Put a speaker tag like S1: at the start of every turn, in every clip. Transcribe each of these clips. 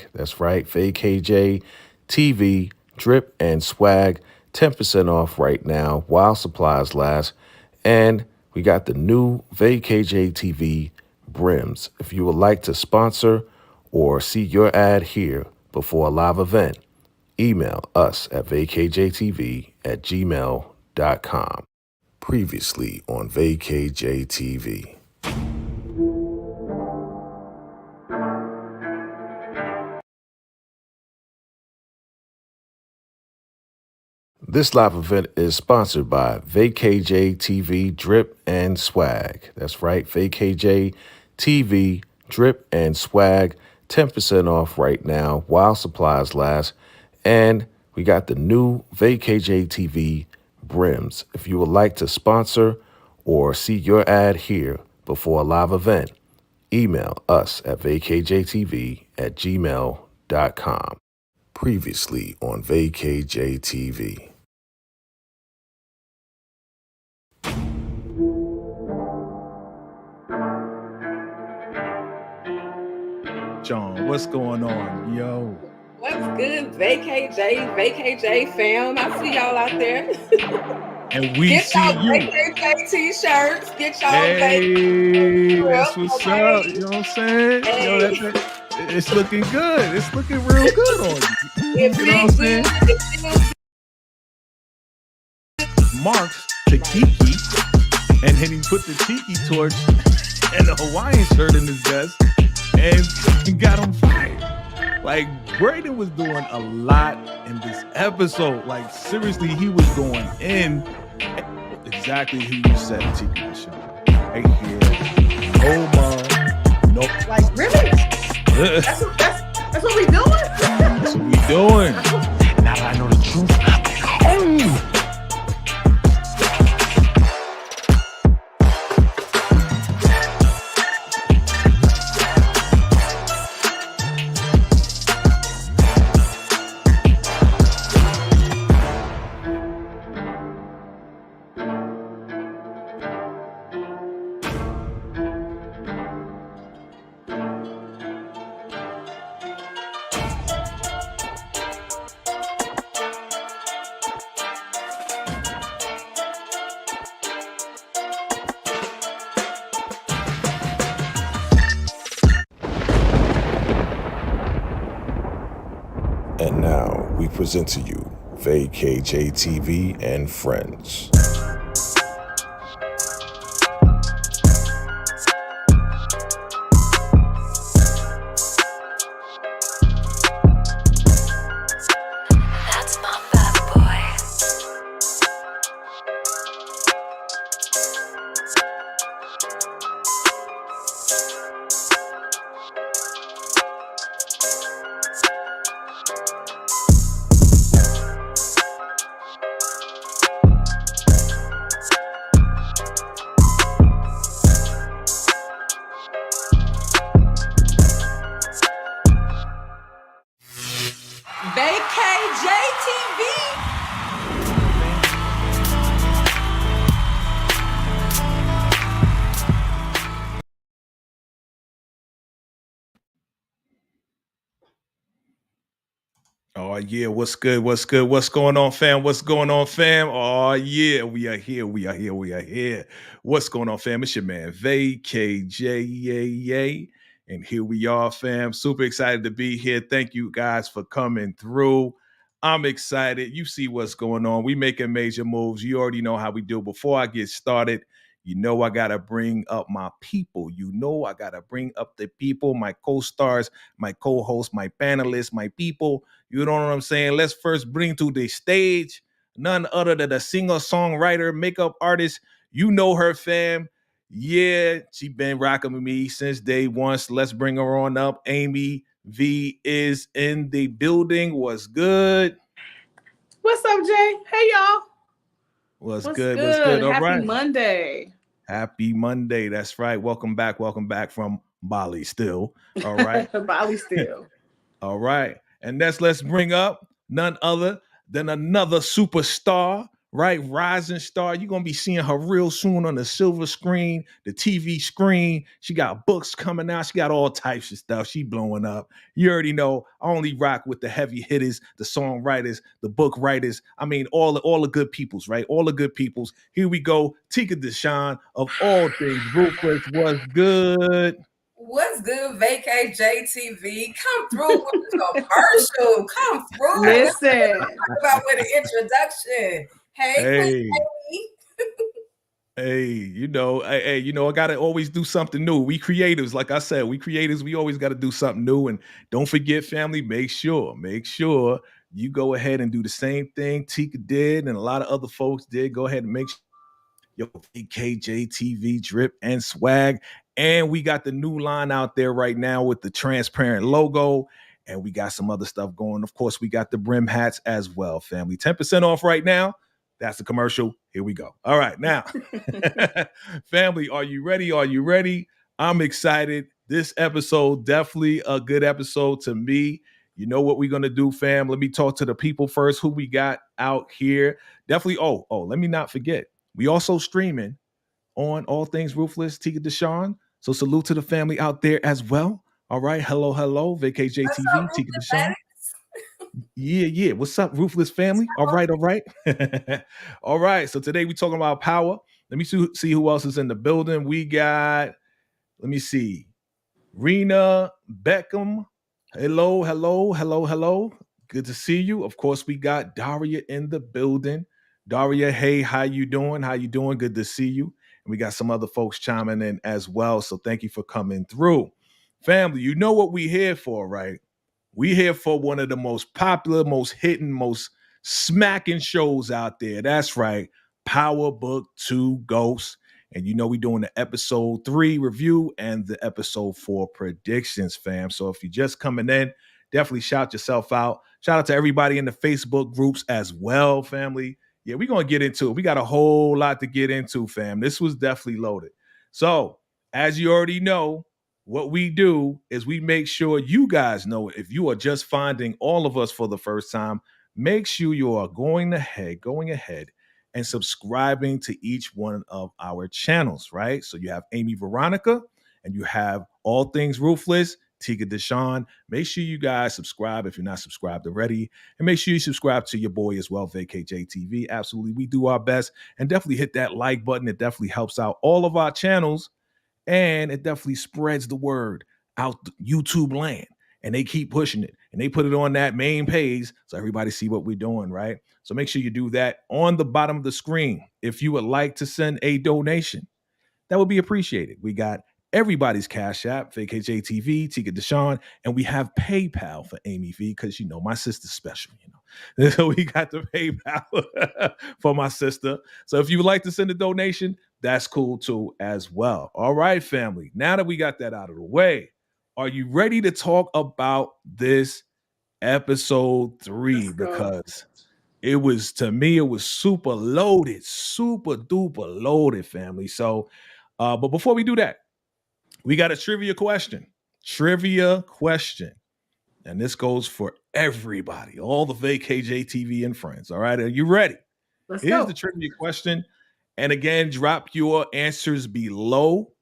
S1: swag. That's right, VACAY-JTV drip and swag, 10% off right now while supplies last. And we got the new VACAY-JTV brims. If you would like to sponsor or see your ad here before a live event, email us at vacayjtv@gmail.com. Previously on VACAY-JTV. This live event is sponsored by VACAY-JTV Drip and Swag. That's right, VACAY-JTV Drip and Swag, 10% off right now while supplies last. And we got the new VACAY-JTV brims. If you would like to sponsor or see your ad here before a live event, email us at vacayjtv@gmail.com. Previously on VACAY-JTV.
S2: John, what's going on, yo?
S3: What's good, VACAY-Jay fam? I see y'all out there.
S2: And we
S3: get
S2: see
S3: y'all
S2: you.
S3: VACAY-Jay t-shirts. Get y'all
S2: Hey, that's what's
S3: okay?
S2: up. You know what I'm saying?
S3: Hey.
S2: Yo, it's looking good. It's looking real good on you.
S3: It
S2: You know what I'm saying? Marks the Kiki, and then he put the Tiki torch and the Hawaiian shirt in his vest, and he got him fired. Like, Braiden was doing a lot in this episode. Like, seriously, he was going in. Exactly who you said, Tiki show. Right here. Oh my. Nope.
S3: Like, really? That's what we doing?
S2: That's what we doing. Now that I know the truth,
S1: And now we present to you VACAY-JTV and Friends.
S4: That's my bad boy.
S3: VACAY-JTV.
S2: oh yeah, what's good? What's good? What's going on, fam? What's going on, fam? Oh yeah, we are here. We are here. We are here. What's going on, fam? It's your man VACAY-JAY, and here we are, fam. Super excited to be here. Thank you guys for coming through. I'm excited. You see what's going on. We making major moves. You already know how we do. Before I get started, you know I gotta bring up my people. You know I gotta bring up the people, my co-stars, my co-hosts, my panelists, my people. You know what I'm saying? Let's first bring to the stage none other than a singer-songwriter, makeup artist. You know her, fam. Yeah, she been rocking with me since day one. So let's bring her on up. Amy V is in the building. What's good?
S3: What's up, Jay? Hey, y'all.
S2: What's good? What's good? All
S3: Happy
S2: right.
S3: Monday.
S2: Happy Monday. That's right. Welcome back. Welcome back from Bali still. All right.
S3: Bali still.
S2: All right. And let's bring up none other than another superstar right? Rising star. You're going to be seeing her real soon on the silver screen, the TV screen. She got books coming out. She got all types of stuff. She blowing up. You already know I only rock with the heavy hitters, the songwriters, the book writers. I mean, all the good peoples, right? All the good peoples. Here we go. Tika Deshawn of all things Ruthless was good.
S3: What's good, VACAY-JayTV? Come through with the commercial. Come through.
S5: Listen.
S3: About with the introduction. Hey,
S2: Hey.
S3: Queen.
S2: Hey, I gotta always do something new. We creatives, like I said, we always gotta do something new. And don't forget, family, make sure you go ahead and do the same thing Tika did and a lot of other folks did. Go ahead and make sure your VACAY-JayTV drip and swag. And we got the new line out there right now with the transparent logo. And we got some other stuff going. Of course, we got the brim hats as well, family. 10% off right now. That's the commercial. Here we go. All right, now, family, are you ready? Are you ready? I'm excited. This episode, definitely a good episode to me. You know what we're going to do, fam? Let me talk to the people first, who we got out here. Definitely, let me not forget. We also streaming on All Things Ruthless, Tika Deshawn. So salute to the family out there as well. All right, hello, VACAY-JayTV, Tika Deshawn. Yeah. What's up, Ruthless family? All right. All right. So today we're talking about power. Let me see who else is in the building. We got, let me see, Rena Beckham. Hello. Good to see you. Of course, we got Daria in the building. Daria, hey, how you doing? Good to see you. And we got some other folks chiming in as well. So thank you for coming through. Family, you know what we here for, right? We here for one of the most popular, most hitting, most smacking shows out there. That's right. Power Book 2 Ghosts. And you know we doing the episode 3 review and the episode 4 predictions, fam. So if you're just coming in, definitely shout yourself out. Shout out to everybody in the Facebook groups as well, family. Yeah, we're going to get into it. We got a whole lot to get into, fam. This was definitely loaded. So as you already know, what we do is we make sure you guys know it. If you are just finding all of us for the first time, make sure you are going ahead and subscribing to each one of our channels, right? So you have Amy Veronica and you have All Things Ruthless, Tika Deshawn. Make sure you guys subscribe if you're not subscribed already. And make sure you subscribe to your boy as well, VACAY-JayTV. Absolutely, we do our best. And definitely hit that like button. It definitely helps out all of our channels. And it definitely spreads the word out YouTube land. And they keep pushing it. And they put it on that main page so everybody see what we're doing, right? So make sure you do that on the bottom of the screen. If you would like to send a donation, that would be appreciated. We got everybody's Cash App, VACAY-JayTV, Tika Deshawn, and we have PayPal for Amy V because, my sister's special, So we got the PayPal for my sister. So if you would like to send a donation, that's cool too as well. All right, family. Now that we got that out of the way, are you ready to talk about this episode 3? Because it was super loaded, super duper loaded, family. So, but before we do that, we got a trivia question. And this goes for everybody, all the VACAY-JayTV and friends. All right, are you ready? Here's the trivia question. And again, drop your answers below.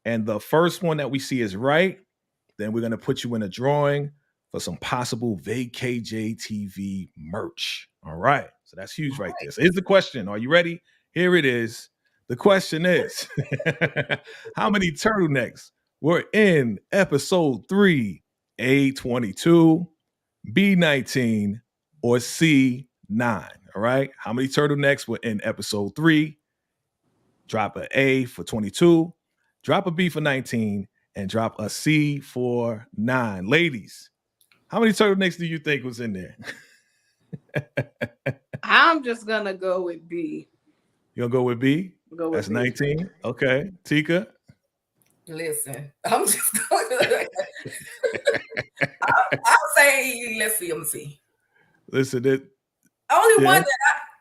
S2: And the first one that we see is right. Then we're going to put you in a drawing for some possible VACAY-JayTV merch. All right. So that's huge right there. So here's the question. Are you ready? Here it is. The question is, how many turtlenecks were in episode 3, A22, B19, or C9? All right. How many turtlenecks were in episode 3? Drop an A for 22, drop a B for 19, and drop a C for 9. Ladies, how many turtlenecks do you think was in there?
S5: I'm just going to go with B.
S2: You going to go with B? That's B. 19. Okay. Tika?
S3: Listen, I'm just going to... I'll say, let's see, I'm going to see.
S2: Listen,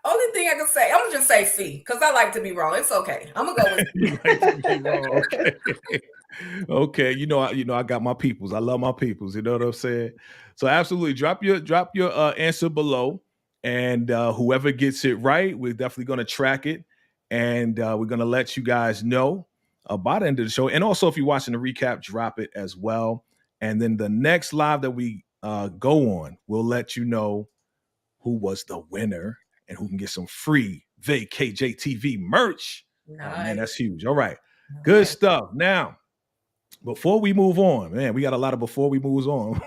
S3: only thing I can say, I'm gonna just say C because I like to be wrong. It's okay. I'm gonna go with C.
S2: You like to be wrong. Okay. I got my peoples. I love my peoples. You know what I'm saying? So absolutely, drop your answer below. And whoever gets it right, we're definitely going to track it. And we're going to let you guys know by the end of the show. And also, if you're watching the recap, drop it as well. And then the next live that we go on, we'll let you know who was the winner and who can get some free VACAY-JayTV merch.
S3: Nice.
S2: Oh, man, that's huge. All right. Good stuff. Now, before we move on, man, we got a lot of before we move on,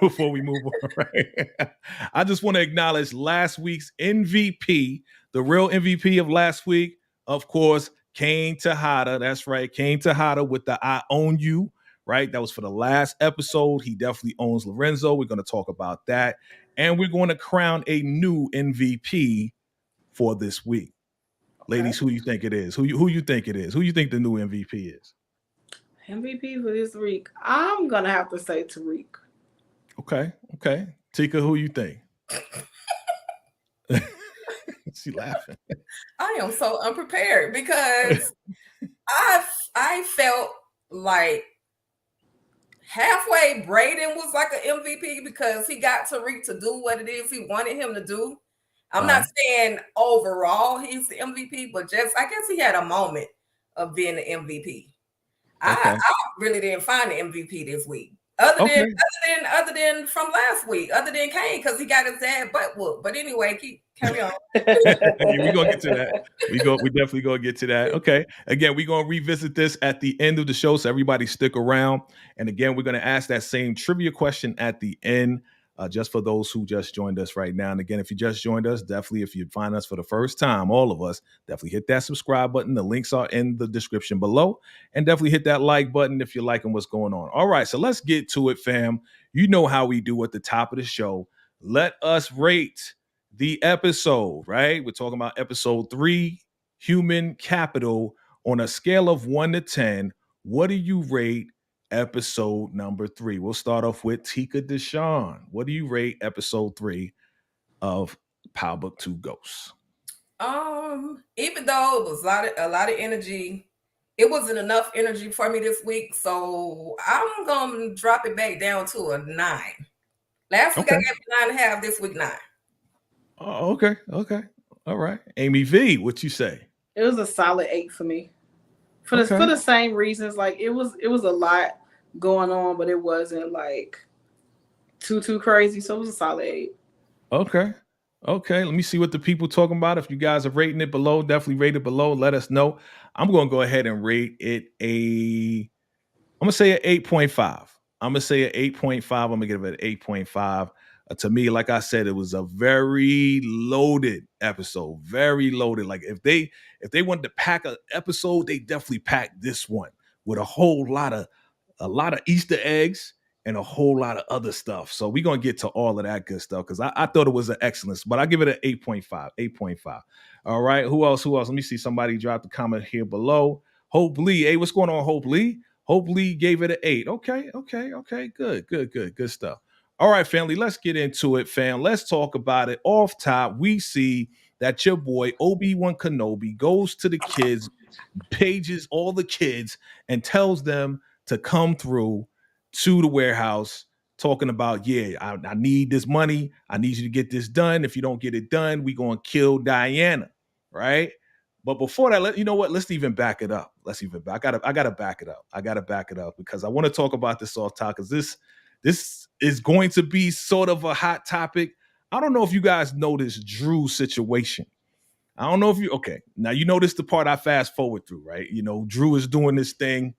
S2: right? I just want to acknowledge last week's MVP, the real MVP of last week, of course, Kane Tejada. That's right, Kane Tejada with the I Own You, right? That was for the last episode. He definitely owns Lorenzo. We're going to talk about that. And we're going to crown a new MVP for this week. Okay. Ladies, who you think it is? Who you think it is? Who you think the new MVP is?
S5: MVP for this week, I'm gonna have to say Tariq.
S2: Okay. Tika, who you think? She laughing.
S3: I am so unprepared because I felt like halfway Braiden was like an MVP because he got Tariq to do what it is he wanted him to do. I'm not saying overall he's the MVP, but just I guess he had a moment of being the MVP. Okay. I really didn't find the MVP this week. Other than from last week, other than Kane, because he got his dad butt whooped. But anyway, carry on.
S2: We're gonna get to that. We definitely gonna get to that. Okay. Again, we're gonna revisit this at the end of the show, so everybody stick around. And again, we're gonna ask that same trivia question at the end. Just for those who just joined us right now. And again, if you just joined us, definitely, if you find us for the first time, all of us, definitely hit that subscribe button. The links are in the description below. And definitely hit that like button if you're liking what's going on. All right, so let's get to it, fam. You know how we do at the top of the show. Let us rate the episode, right? We're talking about episode 3, Human Capital. On a scale of 1 to 10, what do you rate episode number 3? We'll start off with Tika Deshawn. What do you rate episode 3 of Power Book 2 Ghosts?
S3: Even though it was a lot of energy, it wasn't enough energy for me this week. So I'm gonna drop it back down to a 9. Last week I gave it 9.5. This week 9.
S2: Oh, okay. All right. Amy V, what you say?
S5: It was a solid 8 for me. For the same reasons. Like it was a lot going on, but it wasn't like too crazy. So it was a solid 8. Okay.
S2: Let me see what the people talking about. If you guys are rating it below, definitely rate it below. Let us know. I'm going to go ahead and rate it I'm going to say an 8.5. I'm going to say an 8.5. I'm going to give it an 8.5. To me, like I said, it was a very loaded episode. Very loaded. Like if they wanted to pack an episode, they definitely packed this one with a lot of Easter eggs and a whole lot of other stuff. So we're going to get to all of that good stuff because I thought it was an excellence, but I give it an 8.5. 8.5. All right. Who else? Let me see. Somebody dropped a comment here below. Hope Lee. Hey, what's going on, Hope Lee? Hope Lee gave it an 8. Okay. Good stuff. All right, family, let's get into it, fam. Let's talk about it. Off top, we see that your boy Obi-Wan Kenobi goes to the kids, pages all the kids, and tells them to come through to the warehouse, talking about, I need this money. I need you to get this done. If you don't get it done, we're going to kill Diana, right? But before that, you know what? Let's even back it up. I gotta back it up. I gotta back it up because I want to talk about this off top because this is going to be sort of a hot topic. I don't know if you guys know this Drew situation. I don't know if now you notice the part I fast forward through, right? You know, Drew is doing this thing,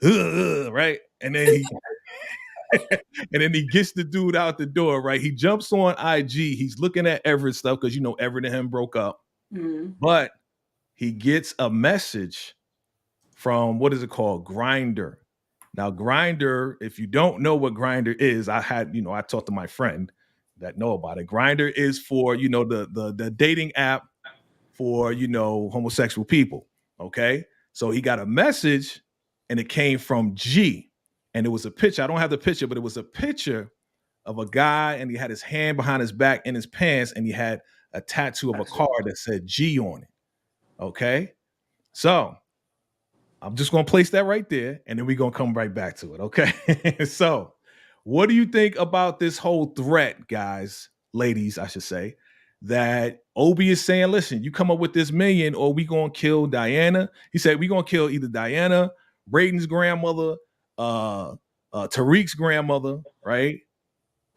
S2: right? And then he gets the dude out the door, right? He jumps on IG. He's looking at Everett stuff because, Everett and him broke up. Mm-hmm. But he gets a message from, what is it called? Grindr. Now, Grindr, if you don't know what Grindr is, I talked to my friend that know about it. Grindr is for, the dating app for, homosexual people. Okay. So he got a message and it came from G. And it was a picture. I don't have the picture, but it was a picture of a guy and he had his hand behind his back in his pants and he had a tattoo of a car that said G on it. Okay. So I'm just going to place that right there, and then we're going to come right back to it, okay? So what do you think about this whole threat, guys, ladies, I should say, that Obi is saying, listen, you come up with this million or we gonna kill Diana. He said we gonna kill either Diana, Braiden's grandmother, Tariq's grandmother, right?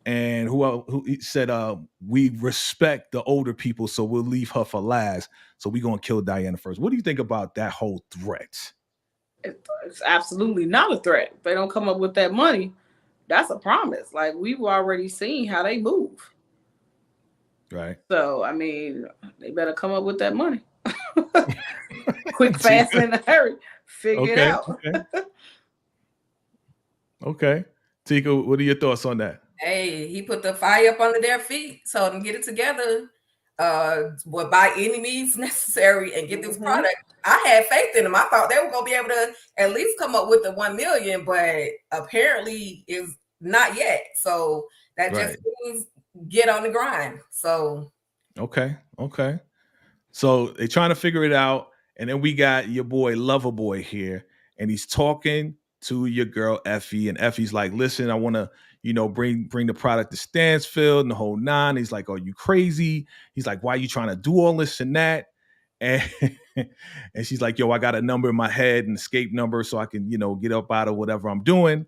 S2: And who he said we respect the older people, so we'll leave her for last. So we gonna kill Diana first. What do you think about that whole threat?
S5: It's absolutely not a threat. If they don't come up with that money, that's a promise. Like, we've already seen how they move.
S2: Right.
S5: So, I mean, they better come up with that money. Quick, fast, and in a hurry. Figure it out.
S2: Okay. Tika, what are your thoughts on that?
S3: Hey, he put the fire up under their feet, told them get it together, by any means necessary and get this product. I had faith in them. I thought they were gonna be able to at least come up with the 1 million, but apparently is not yet. So that just means get on the grind. So
S2: okay. So they're trying to figure it out, and then we got your boy Loverboy here, and he's talking to your girl Effie, and Effie's like, listen, I want to, bring the product to Stansfield and the whole nine. He's like, are you crazy? He's like, why are you trying to do all this and that? And and she's like, yo, I got a number in my head, an escape number, so I can, get up out of whatever I'm doing.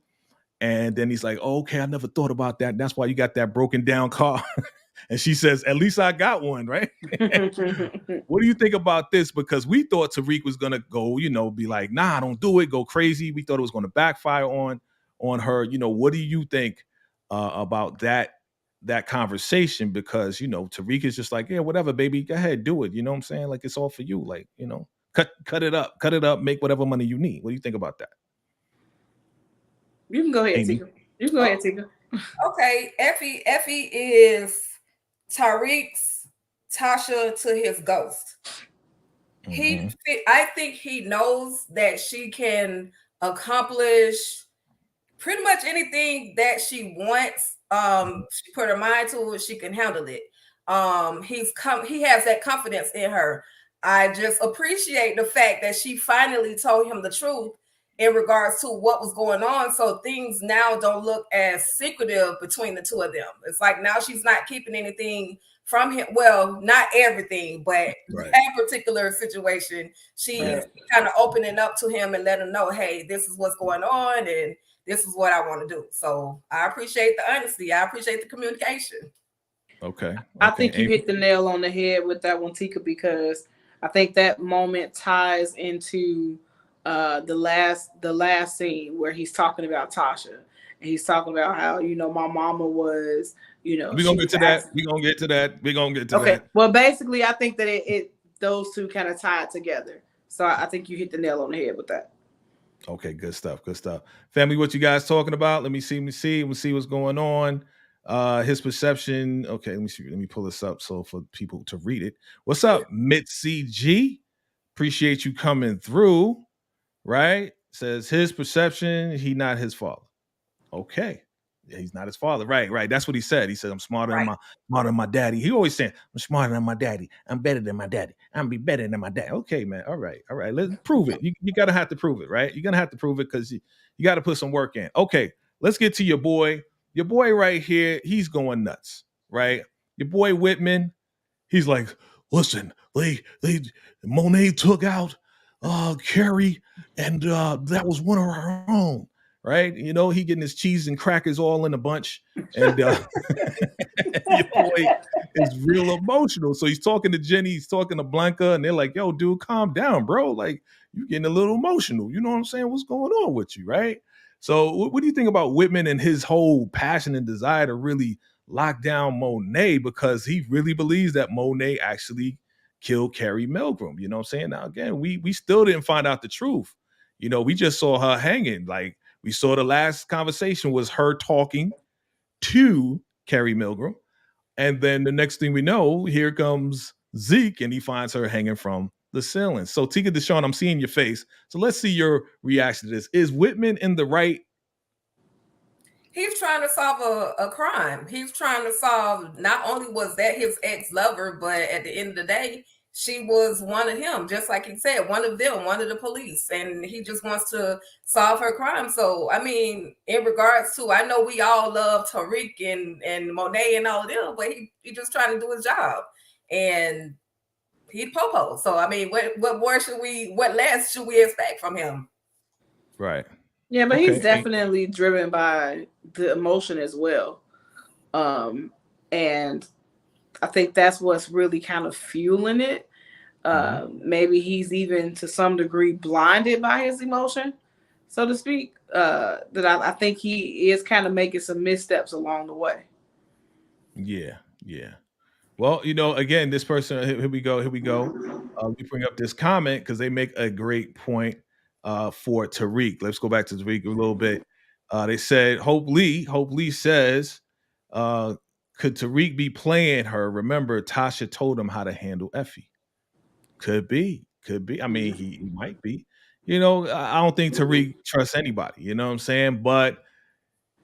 S2: And then he's like, oh, okay, I never thought about that. That's why you got that broken down car. And she says, at least I got one, right? What do you think about this? Because we thought Tariq was going to go, be like, nah, don't do it, go crazy. We thought it was going to backfire on her. What do you think about that conversation? Because, Tariq is just like, yeah, whatever, baby, go ahead, do it. You know what I'm saying? Like, it's all for you. Like, cut it up, make whatever money you need. What do you think about that?
S5: You can go ahead, Tika. You can go ahead, Tika.
S3: Okay, Effie is Tariq's Tasha to his ghost. I think he knows that she can accomplish pretty much anything that she wants. She put her mind to it, she can handle it. He has that confidence in her. I just appreciate the fact that she finally told him the truth in regards to what was going on. So things now don't look as secretive between the two of them. It's like now she's not keeping anything from him. Well, not everything, but that particular situation, she's kind of opening up to him and letting him know, hey, this is what's going on and this is what I want to do. So I appreciate the honesty. I appreciate the communication.
S2: Okay.
S5: I think you hit the nail on the head with that one, Tika, because I think that moment ties into the last scene where he's talking about Tasha, and he's talking about how, my mama was,
S2: we're gonna get to that. We're gonna get to that.
S5: Okay. Well, basically, I think that it those two kind of tied together. So I think you hit the nail on the head with that.
S2: Okay, good stuff. Family, what you guys talking about? Let me see what's going on. His perception. Okay, let me pull this up so for people to read it. What's up, Mitzi G? Appreciate you coming through. Right? Says his perception, he not his father. Okay. Yeah, he's not his father. Right. That's what he said. He said, I'm smarter than my daddy. He always saying, I'm smarter than my daddy. I'm better than my daddy. I'm be better than my dad. Okay, man. All right. Let's prove it. You gotta have to prove it, right? You're gonna have to prove it because you got to put some work in. Okay, let's get to your boy. Your boy right here, he's going nuts, right? Your boy Whitman, he's like, listen, they Monet took out Carrie, and that was one of our own, right? He getting his cheese and crackers all in a bunch, and your boy is real emotional. So he's talking to Jenny, he's talking to Blanca, and they're like, yo, dude, calm down, bro. Like, you getting a little emotional. You know what I'm saying? What's going on with you, right? So what do you think about Whitman and his whole passion and desire to really lock down Monet, because he really believes that Monet actually killed Carrie Milgram? You know what I'm saying? Now, again, we still didn't find out the truth. We just saw her hanging. Like, we saw the last conversation was her talking to Carrie Milgram. And then the next thing we know, here comes Zeke, and he finds her hanging from the ceiling. So, Tika Deshawn, I'm seeing your face. So let's see your reaction to this. Is Whitman in the right?
S3: He's trying to solve a crime. He's trying to solve, not only was that his ex-lover, but at the end of the day, she was one of him, just like he said, one of them, one of the police. And he just wants to solve her crime. So, I mean, in regards to, I know we all love Tariq and Monet and all of them, but he just trying to do his job. and he proposed. So I mean, what less should we expect from him?
S2: Right.
S5: Yeah, but he's definitely driven by the emotion as well. And I think that's what's really kind of fueling it. Maybe he's even to some degree blinded by his emotion, so to speak. That I think he is kind of making some missteps along the way.
S2: Yeah. Well, again, this person, here we go. We bring up this comment because they make a great point for Tariq. Let's go back to Tariq a little bit. They said, Hope Lee says, could Tariq be playing her? Remember, Tasha told him how to handle Effie. Could be. I mean, he might be. I don't think Tariq trusts anybody. You know what I'm saying? But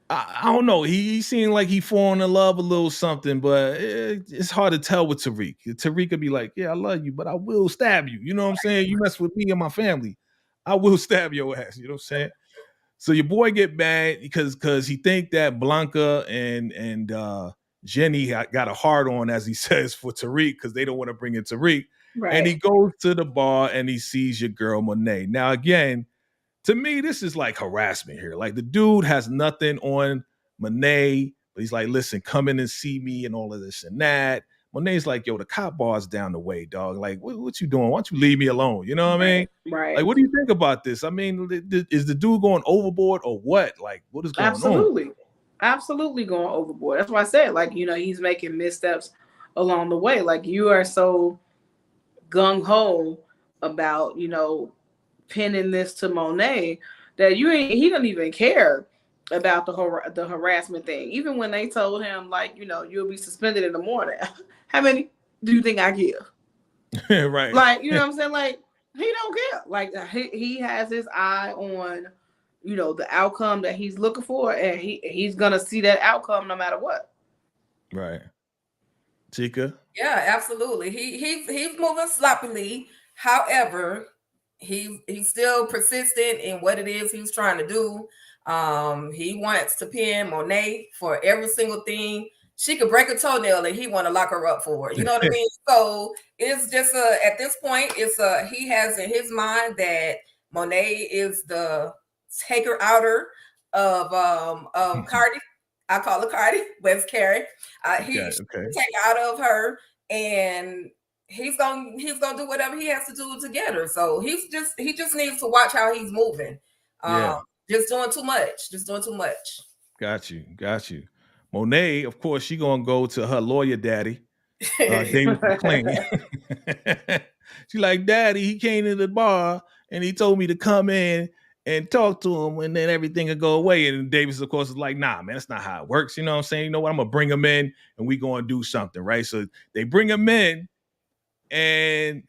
S2: I don't know. He seemed like he falling in love a little something, but it's hard to tell with Tariq. Tariq could be like, yeah, I love you, but I will stab you. You know what I'm saying? You mess with me and my family, I will stab your ass. You know what I'm saying? So your boy get mad because he think that Blanca and Jenny got a hard on, as he says, for Tariq because they don't want to bring in Tariq. Right. And he goes to the bar and he sees your girl Monet. Now, again, to me, this is like harassment here. Like the dude has nothing on Monet, but he's like, listen, come in and see me and all of this and that. Monet's like, yo, the cop bar's down the way, dog. Like, what you doing? Why don't you leave me alone? You know what I mean?
S5: Right.
S2: Like, what do you think about this? I mean, is the dude going overboard or what? Like, what is going on?
S5: Absolutely going overboard. That's why I said, like, he's making missteps along the way. Like, you are so gung-ho about, pinning this to Monet that he doesn't even care about the harassment thing. Even when they told him, like, you'll be suspended in the morning. How many do you think I give?
S2: Right.
S5: Like, you know what I'm saying? Like, he don't care. Like, he has his eye on, the outcome that he's looking for, and he's gonna see that outcome no matter what.
S2: Right. Chica?
S3: Yeah, absolutely. He's moving sloppily. However, he's still persistent in what it is he's trying to do. He wants to pin Monet for every single thing. She could break a toenail and he want to lock her up for it. You know what I mean? So it's just at this point, he has in his mind that Monet is the taker outer of Cardi. I call her Cardi, but it's Carrie. He's take out of her, and he's gonna do whatever he has to do to get her. So he just needs to watch how he's moving. Just doing too much.
S2: Got you. Monet, of course, she gonna go to her lawyer daddy, David McClain. She like, Daddy, he came to the bar and he told me to come in and talk to him, and then everything will go away. And Davis, of course, is like, nah, man, that's not how it works. You know what I'm saying? You know what? I'm gonna bring him in and we gonna do something, right? So they bring him in, and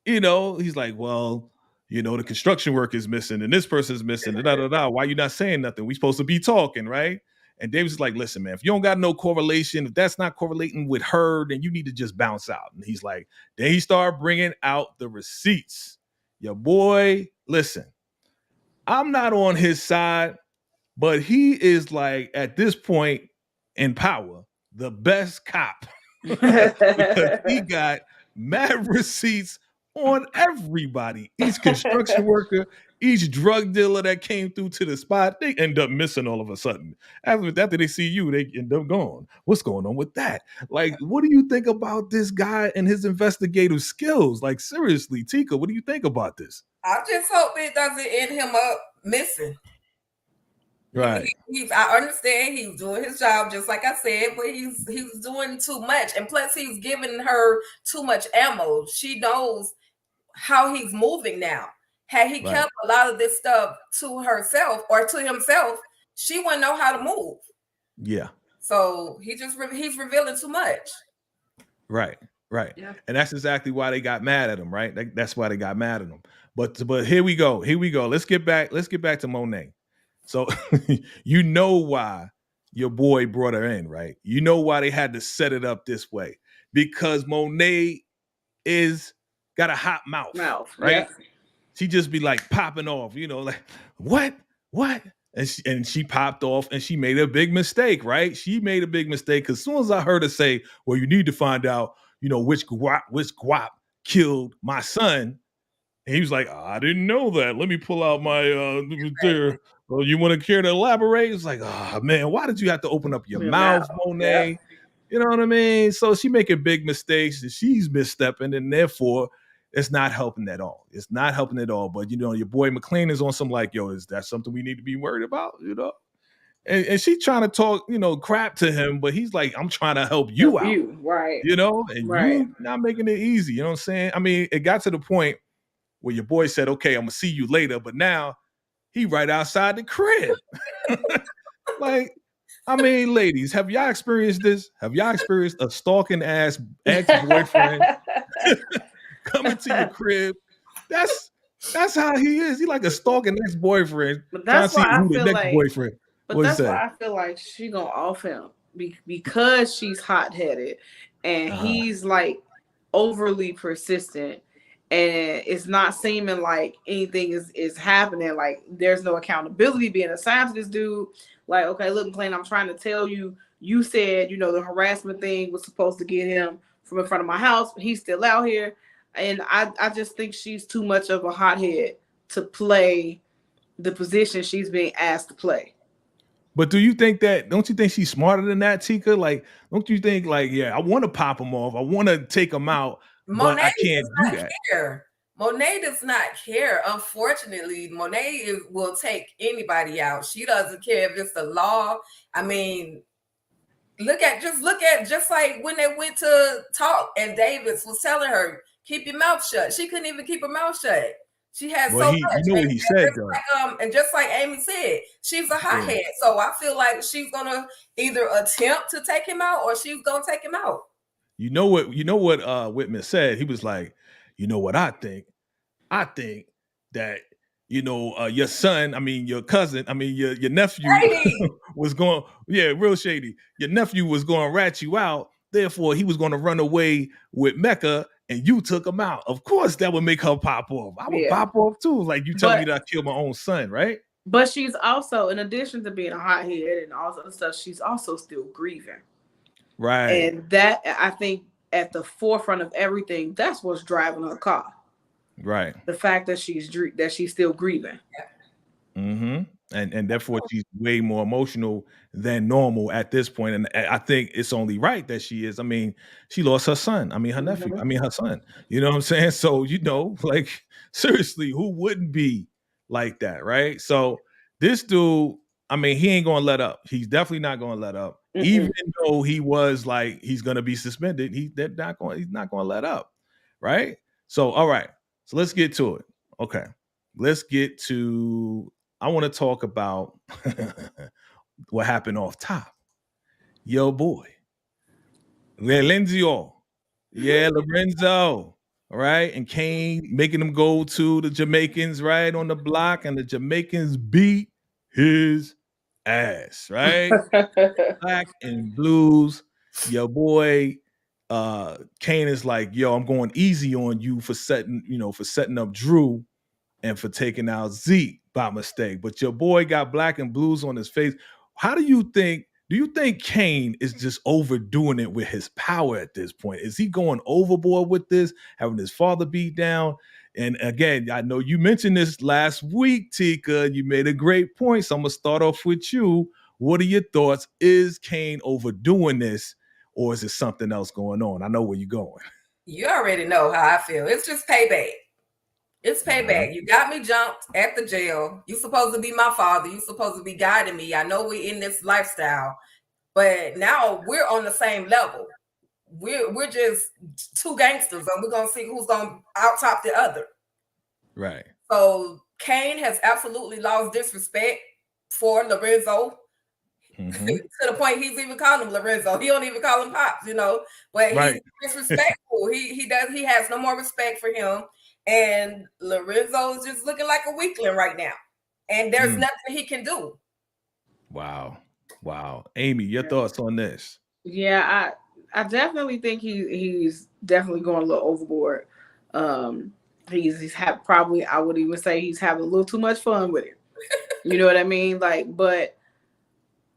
S2: he's like, well, the construction work is missing, and this person's missing. Why you not saying nothing? We supposed to be talking, right? And Davis is like, listen, man, if you don't got no correlation, if that's not correlating with her, then you need to just bounce out. And he's like, then he started bringing out the receipts. Your boy, listen, I'm not on his side, but he is like, at this point in power, the best cop. Because he got mad receipts on everybody. Each construction worker, each drug dealer that came through to the spot, they end up missing all of a sudden. After they see you, they end up gone. What's going on with that? Like, what do you think about this guy and his investigative skills? Like, seriously, Tika, what do you think about this?
S3: I just hope it doesn't end him up missing.
S2: Right.
S3: I understand he's doing his job, just like I said, but he's doing too much. And plus, he's giving her too much ammo. She knows how he's moving now. Had he kept a lot of this stuff to herself or to himself, she wouldn't know how to move.
S2: Yeah.
S3: So he's revealing too much.
S2: Right. Yeah. And that's exactly why they got mad at him, right? That's why they got mad at him. But here we go. Let's get back to Monet. So you know why your boy brought her in, right? You know why they had to set it up this way. Because Monet got a hot mouth, right? Yeah. She just be like popping off, like, what? And she popped off and she made a big mistake, right? She made a big mistake because as soon as I heard her say, well, you need to find out, which guap killed my son. And he was like, I didn't know that. Let me pull out my there. Well, you want to care to elaborate? It's like, man, why did you have to open up your mouth, Monet?
S5: Yep.
S2: You know what I mean? So she making big mistakes and she's misstepping, and therefore it's not helping at all. It's not helping at all. But your boy McLean is on some like, yo, is that something we need to be worried about? And she trying to talk, crap to him, but he's like, I'm trying to help you out.
S5: Right.
S2: And you not making it easy. You know what I'm saying? I mean, it got to the point where your boy said, okay, I'm gonna see you later, but now he right outside the crib. Like, I mean, ladies, have y'all experienced this? Have y'all experienced a stalking ass ex-boyfriend coming to your crib? That's how he is. He like a stalking ex-boyfriend.
S5: But that's why I feel like
S2: boyfriend.
S5: But that's why I feel like she gonna off him because she's hot-headed and he's like overly persistent, and it's not seeming like anything is happening. Like there's no accountability being assigned to this dude. Like, okay, look, McLean, I'm trying to tell you. You said the harassment thing was supposed to get him from in front of my house, but he's still out here. And I just think she's too much of a hothead to play the position she's being asked to play.
S2: But don't you think she's smarter than that, Tika? Like, don't you think like, yeah, I want to pop him off. I want to take him out, but I can't do that.
S3: Care. Monet does not care. Unfortunately, Monet will take anybody out. She doesn't care if it's the law. I mean, just like when they went to talk and Davis was telling her, keep your mouth shut. She couldn't even keep her mouth shut. She has so much.
S2: You know what he said, though.
S3: And just like Amy said, she's a hothead. So I feel like she's gonna either attempt to take him out or she's gonna take him out.
S2: You know what Whitman said? He was like, you know what I think? I think that your son, I mean your cousin, I mean your nephew was going, real shady. Your nephew was going to rat you out. Therefore, he was going to run away with Mecca, and you took him out. Of course, that would make her pop off. I would pop off too. Like, you tell me that I killed my own son, right?
S5: But she's also, in addition to being a hothead and all that stuff, she's also still grieving.
S2: Right.
S5: And that, I think, at the forefront of everything, that's what's driving her car.
S2: Right.
S5: The fact that she's still grieving.
S2: Mm-hmm. And therefore she's way more emotional than normal at this point. And I think it's only right that she is. I mean, she lost her son. I mean, her nephew. I mean, her son. You know what I'm saying? So, like, seriously, who wouldn't be like that, right? So this dude, I mean, he ain't gonna let up. He's definitely not gonna let up. Mm-mm. Even though he was like, he's gonna be suspended, he's not gonna let up, right? So, all right. So let's get to it. Okay. Let's get to, I want to talk about what happened off top. Yo, boy. Lorenzo. Yeah, Lorenzo. All right. And Kane making them go to the Jamaicans, right, on the block. And the Jamaicans beat his ass, right? Black and blues. Your boy Kane is like, yo, I'm going easy on you for setting up Drew and for taking out Zeke by mistake. But your boy got black and blues on his face. Do you think Kane is just overdoing it with his power at this point? Is he going overboard with this, having his father beat down? And again, I know you mentioned this last week, Tika. You made a great point. So I'm going to start off with you. What are your thoughts? Is Kane overdoing this, or is it something else going on? I know where you're going.
S3: You already know how I feel. It's just payback. It's payback. You got me jumped at the jail. You're supposed to be my father. You're supposed to be guiding me. I know we're in this lifestyle, but now we're on the same level. We're just two gangsters, and we're gonna see who's gonna out top the other.
S2: Right.
S3: So Kane has absolutely lost disrespect for Lorenzo. Mm-hmm. To the point he's even calling him Lorenzo. He don't even call him Pops, But he's disrespectful. He has no more respect for him. And Lorenzo is just looking like a weakling right now. And there's nothing he can do. Wow.
S2: Amy, your thoughts on this?
S5: Yeah, I definitely think he's definitely going a little overboard. He's probably, I would even say he's having a little too much fun with it. You know what I mean? Like, but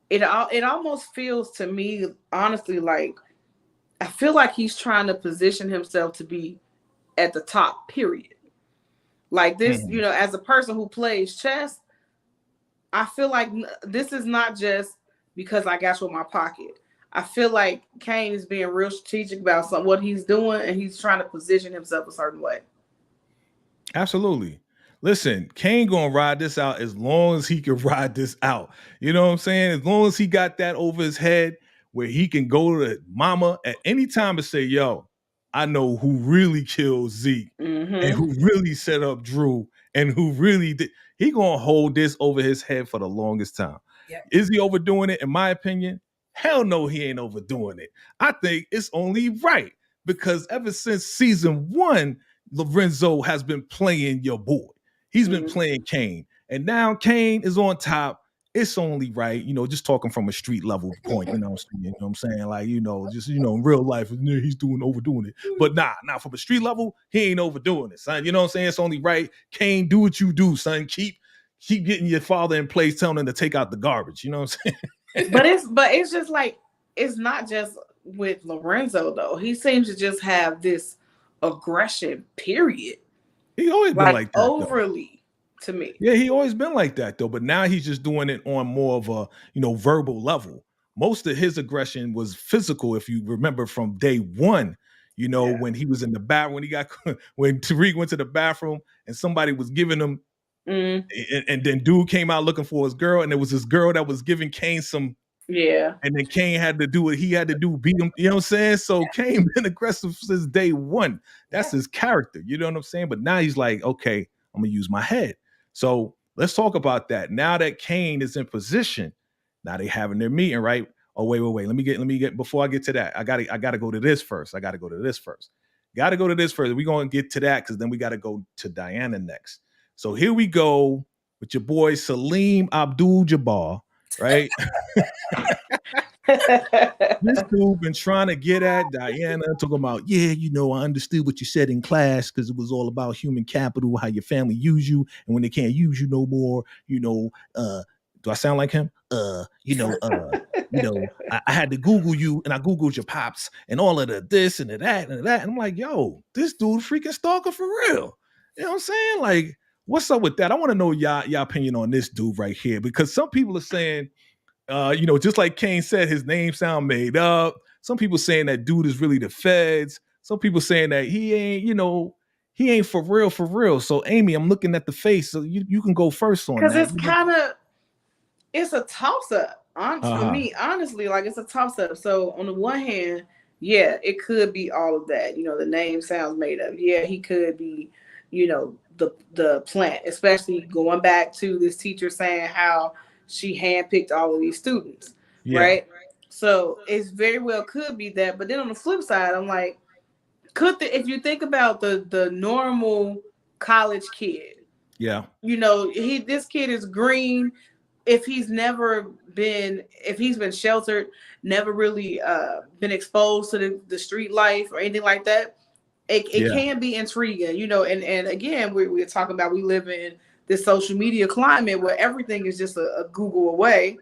S5: it almost feels to me, honestly, like I feel like he's trying to position himself to be at the top, period. Like this, you know, as a person who plays chess, I feel like this is not just because I got you in my pocket. I feel like Kane is being real strategic about what he's doing, and he's trying to position himself a certain way.
S2: Absolutely. Listen, Kane gonna ride this out as long as he can ride this out. You know what I'm saying? As long as he got that over his head where he can go to mama at any time and say, yo, I know who really killed Zeke and who really set up Drew and who really did. He gonna hold this over his head for the longest time.
S3: Yep.
S2: Is he overdoing it? In my opinion, hell no, he ain't overdoing it. I think it's only right because ever since season 1, Lorenzo has been playing your boy. He's been playing Kane. And now Kane is on top. It's only right, you know, just talking from a street level point, you know what I'm saying? Like, you know, just, you know, in real life, he's overdoing it. But nah, from a street level, he ain't overdoing it, son. You know what I'm saying? It's only right. Kane, do what you do, son. Keep getting your father in place, telling him to take out the garbage. You know what I'm saying?
S5: but it's just like, it's not just with Lorenzo, though. He seems to just have this aggression, period.
S2: He always been like that,
S5: overly though. To me.
S2: Yeah, he always been like that though, but now he's just doing it on more of a, you know, verbal level. Most of his aggression was physical, if you remember from day 1, you know, when he was in the bathroom, when Tariq went to the bathroom and somebody was giving him and then dude came out looking for his girl, and there was this girl that was giving Kane some.
S5: Yeah.
S2: And then Kane had to do what he had to do, beat him. You know what I'm saying? So Kane been aggressive since day 1. That's his character. You know what I'm saying? But now he's like, okay, I'm gonna use my head. So let's talk about that. Now that Kane is in position, now they having their meeting, right? Oh, wait. Let me get before I get to that. I gotta go to this first. We're gonna get to that because then we gotta go to Diana next. So here we go with your boy Saleem Abdul-Jabbar, right? This dude been trying to get at Diana, talking about, yeah, you know, I understood what you said in class because it was all about human capital, how your family use you, and when they can't use you no more, you know, do I sound like him? I had to Google you, and I Googled your pops, and all of the this and the that and that. And I'm like, yo, this dude freaking stalker for real. You know what I'm saying? Like, what's up with that? I want to know y'all opinion on this dude right here, because some people are saying, you know, just like Kane said, his name sound made up. Some people saying that dude is really the feds. Some people saying that he ain't, you know, he ain't for real. So Amy, I'm looking at the face. So you can go first on that.
S5: Because it's kind of, it's a toss-up. For me, honestly, like it's a toss-up. So on the one hand, yeah, it could be all of that. You know, the name sounds made up. Yeah, he could be, you know, the plant, especially going back to this teacher saying how she handpicked all of these students, right? So it's very well could be that. But then on the flip side, I'm like, if you think about the normal college kid, you know, this kid is green. If he's been sheltered, never really been exposed to the street life or anything like that, it can be intriguing, you know. And again, we're talking about, we live in this social media climate where everything is just a Google away,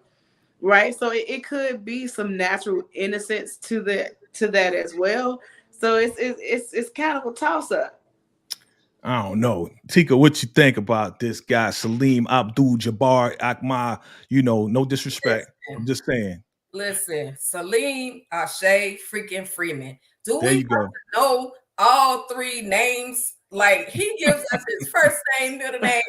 S5: right? So it could be some natural innocence to that as well. So it's kind of a toss up.
S2: I don't know, Tika, what you think about this guy Saleem Abdul-Jabbar Akma? You know, no disrespect. I'm just saying.
S3: Listen, Saleem Ashay freaking Freeman. Do
S2: there
S3: we
S2: you go.
S3: know all 3 names? Like, he gives us his first name, middle name,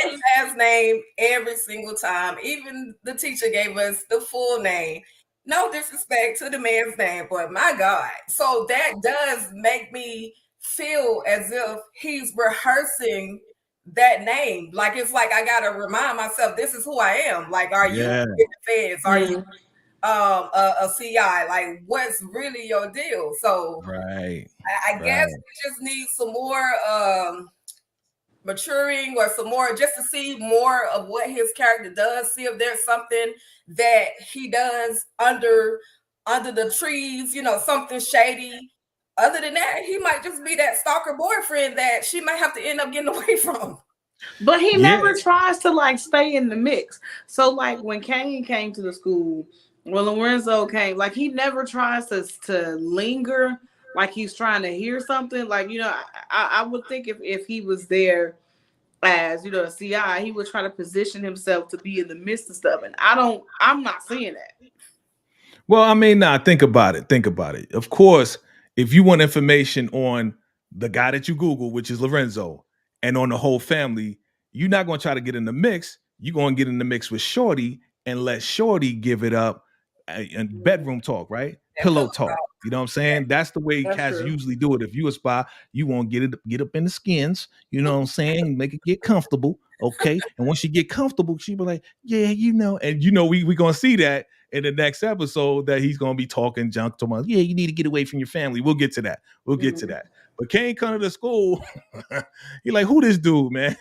S3: and last name every single time. Even the teacher gave us the full name. No disrespect to the man's name, but my God. So that does make me feel as if he's rehearsing that name. Like, it's like I gotta remind myself, this is who I am. Like, are you in the feds? Are you a CI? Like, what's really your deal? So I guess we just need some more maturing, or some more, just to see more of what his character does, see if there's something that he does under the trees, you know, something shady. Other than that, he might just be that stalker boyfriend that she might have to end up getting away from.
S5: But he never tries to like stay in the mix. So like when Kane came to the school, Well, Lorenzo came, like, he never tries to linger, like he's trying to hear something. Like, I would think if he was there as, a CI, he would try to position himself to be in the midst of stuff. And I'm not seeing that.
S2: Well, I mean, think about it. Think about it. Of course, if you want information on the guy that you Google, which is Lorenzo, and on the whole family, you're not going to try to get in the mix. You're going to get in the mix with Shorty and let Shorty give it up and bedroom talk, right? Pillow talk. You know what I'm saying? That's the way cats usually do it. If you a spy, you want to get up in the skins. You know what I'm saying? Make it get comfortable. Okay. And once you get comfortable, she be like, yeah, and we gonna see that in the next episode that he's gonna be talking junk to my, yeah, you need to get away from your family. We'll get to that. We'll get to that. But Kane come to the school. He like, who this dude, man?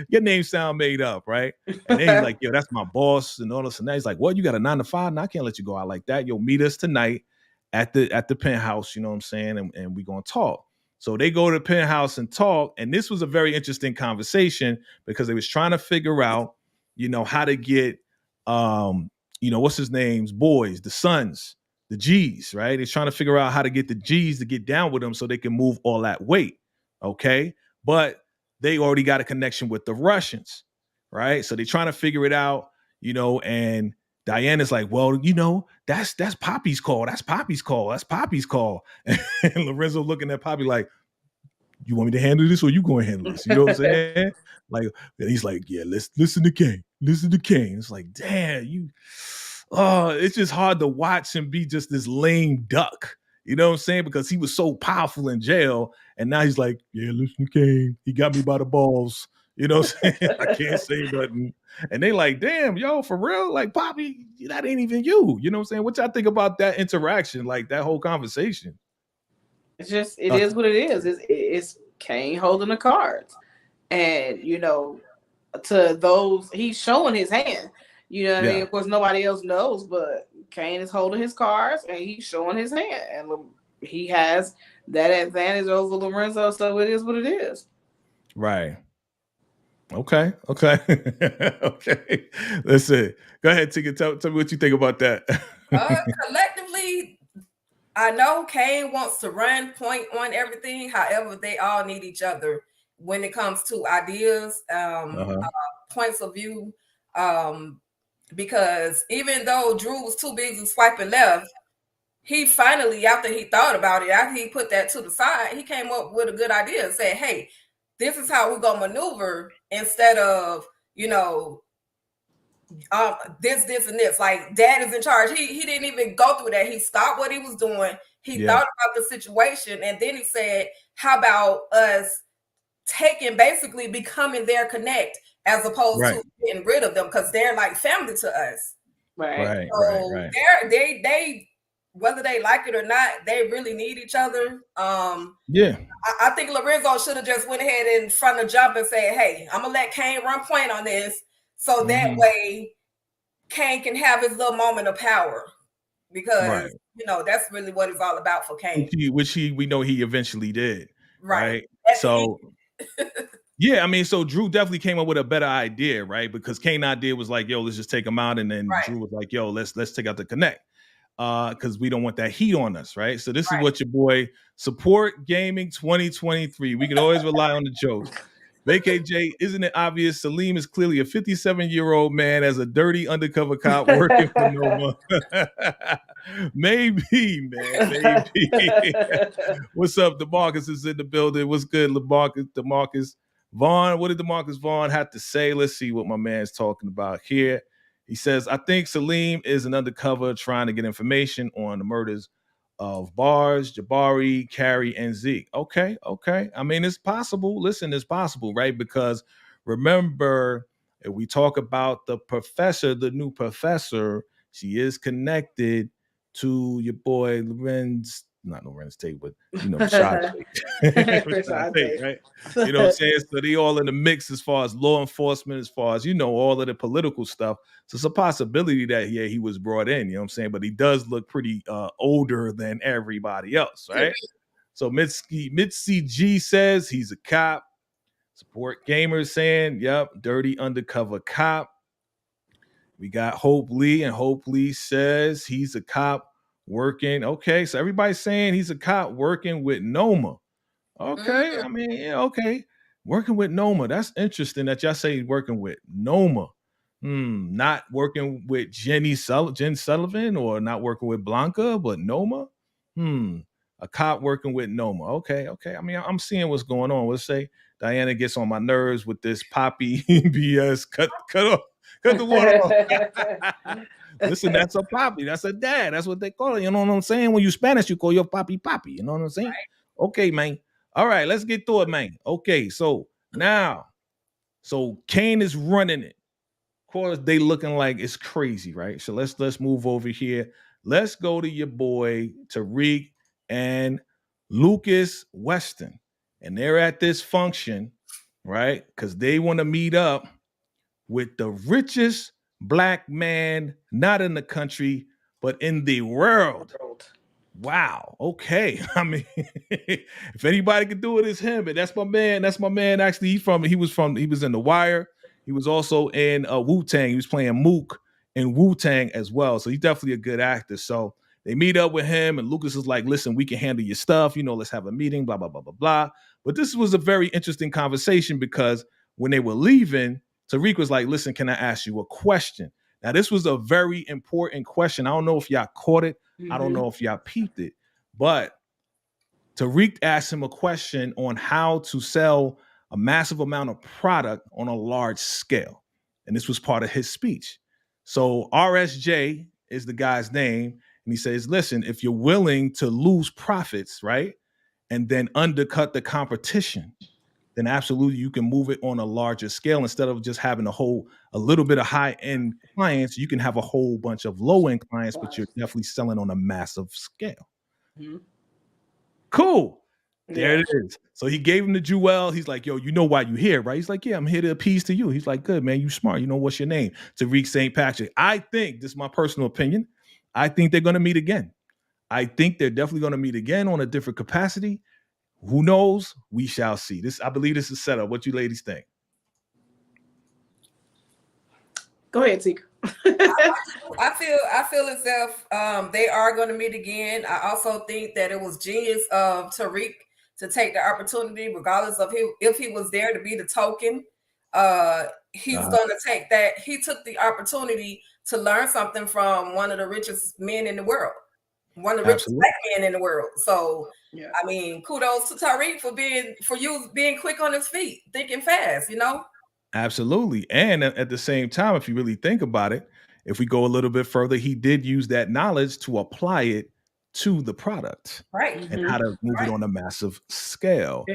S2: Your name sound made up, right? And then he's like, yo, that's my boss and all this and that. He's like, what? You got a 9 to 5? No, I can't let you go out like that. Yo, meet us tonight at the penthouse, you know what I'm saying? And we're gonna talk. So they go to the penthouse and talk. And this was a very interesting conversation because they was trying to figure out, how to get what's his name's boys, the sons, the G's, right? They're trying to figure out how to get the G's to get down with them so they can move all that weight. Okay. But they already got a connection with the Russians, right? So they're trying to figure it out, and Diana's like, well, that's Poppy's call. That's Poppy's call. That's Poppy's call. And Lorenzo looking at Poppy like, you want me to handle this or you going to handle this? You know what I'm saying? Like, and he's like, yeah, let's listen to Kane. Listen to Kane. It's like, damn, it's just hard to watch him be just this lame duck. You know what I'm saying? Because he was so powerful in jail. And now he's like, yeah, listen to Kane. He got me by the balls. You know what I'm saying? I can't say nothing. And they like, damn, yo, for real? Like, Poppy, that ain't even you. You know what I'm saying? What y'all think about that interaction, like that whole conversation?
S5: It is what it is. It's Kane holding the cards. And, to those, he's showing his hand. You know what I mean? Of course, nobody else knows, but Kane is holding his cards and he's showing his hand. And he has that advantage over Lorenzo, so it is what it is.
S2: Right. Okay. Okay. Listen. Go ahead, Tika. Tell me what you think about that.
S3: Collectively, I know Kane wants to run point on everything. However, they all need each other when it comes to ideas, points of view. Because even though Drew was too busy swiping left, he finally, after he thought about it, after he put that to the side, he came up with a good idea and said, hey, this is how we're going to maneuver instead of, this, and this. Like, dad is in charge. He didn't even go through that. He stopped what he was doing. He thought about the situation. And then he said, how about us basically becoming their connect as opposed to getting rid of them, because they're like family to us.
S5: Right.
S3: So they whether they like it or not, they really need each other. I think Lorenzo should have just went ahead in front of jump and said, hey, I'm gonna let Kane run point on this, so that way Kane can have his little moment of power, because that's really what it's all about for Kane.
S2: Which we know he eventually did. Right. So yeah, I mean, so Drew definitely came up with a better idea, right? Because Kane's idea was like, yo, let's just take him out. And then Drew was like, yo, let's take out the connect. Because we don't want that heat on us, right? So this is what your boy Support Gaming 2023. We can always rely on the jokes. VACAY-Jay, isn't it obvious Saleem is clearly a 57-year-old man as a dirty undercover cop working for no one? Maybe, man. Maybe. What's up? DeMarcus is in the building. What's good, DeMarcus Vaughn? What did DeMarcus Vaughn have to say? Let's see what my man's talking about here. He says, I think Saleem is an undercover trying to get information on the murders of Bars, Jabari, Carrie, and Zeke. Okay. I mean, it's possible. Listen, it's possible, right? Because remember, if we talk about the professor, the new professor, she is connected to your boy Lorenz, not Lorenz Tate, but Rashad Tate, right? You know what I'm saying? So they all in the mix as far as law enforcement, as far as all of the political stuff. So it's a possibility that he was brought in, you know what I'm saying? But he does look pretty older than everybody else, right? So Mitzi G says he's a cop. Support Gamers saying, yep, dirty undercover cop. We got Hope Lee, and Hope Lee says he's a cop working. Okay, so everybody's saying he's a cop working with Noma. Okay, I mean, yeah, okay. Working with Noma. That's interesting that y'all say he's working with Noma. Not working with Jen Sullivan or not working with Blanca, but Noma. A cop working with Noma. Okay. I mean, I'm seeing what's going on. Let's say Diana gets on my nerves with this poppy BS. Cut the water off. Listen, that's a poppy. That's a dad. That's what they call it. You know what I'm saying? When you Spanish, you call your poppy. You know what I'm saying? Right. Okay, man. All right, let's get through it, man. Okay, so now, Kane is running it. Of course, they looking like it's crazy, right? So let's move over here. Let's go to your boy Tariq and Lucas Weston, and they're at this function, right? Because they want to meet up with the richest black man, not in the country, but in the world. Wow. Okay. I mean, if anybody can do it, it's him. And that's my man. That's my man. Actually, he was in The Wire. He was also in Wu-Tang. He was playing Mook in Wu-Tang as well. So he's definitely a good actor. So they meet up with him, and Lucas is like, listen, we can handle your stuff. You know, let's have a meeting, blah, blah, blah, blah, blah. But this was a very interesting conversation because when they were leaving, Tariq was like, listen, can I ask you a question? Now, this was a very important question. I don't know if y'all caught it. I don't know if y'all peeped it, but Tariq asked him a question on how to sell a massive amount of product on a large scale. And this was part of his speech. So RSJ is the guy's name. And he says, listen, if you're willing to lose profits, right, and then undercut the competition, then absolutely you can move it on a larger scale. Instead of just having a little bit of high-end clients, you can have a whole bunch of low-end clients, but you're definitely selling on a massive scale. Cool. There it is. So he gave him the jewel. He's like, yo, you know why you here, right? He's like, yeah, I'm here to appease to you. He's like, good, man. You smart. You know, what's your name? Tariq St. Patrick. I think, this is my personal opinion, I think they're going to meet again. I think they're definitely going to meet again on a different capacity. Who knows? We shall see. I believe this is set up. What you ladies think?
S5: Go ahead, Tika.
S3: I feel as if they are going to meet again. I also think that it was genius of Tariq to take the opportunity, regardless of if he was there to be the token. He's going to take that. He took the opportunity to learn something from one of the richest men in the world. One of the richest black men in the world. So, I mean, kudos to Tariq for being quick on his feet, thinking fast, you know?
S2: Absolutely. And at the same time, if you really think about it, if we go a little bit further, he did use that knowledge to apply it to the product.
S3: Right.
S2: And how to move it on a massive scale.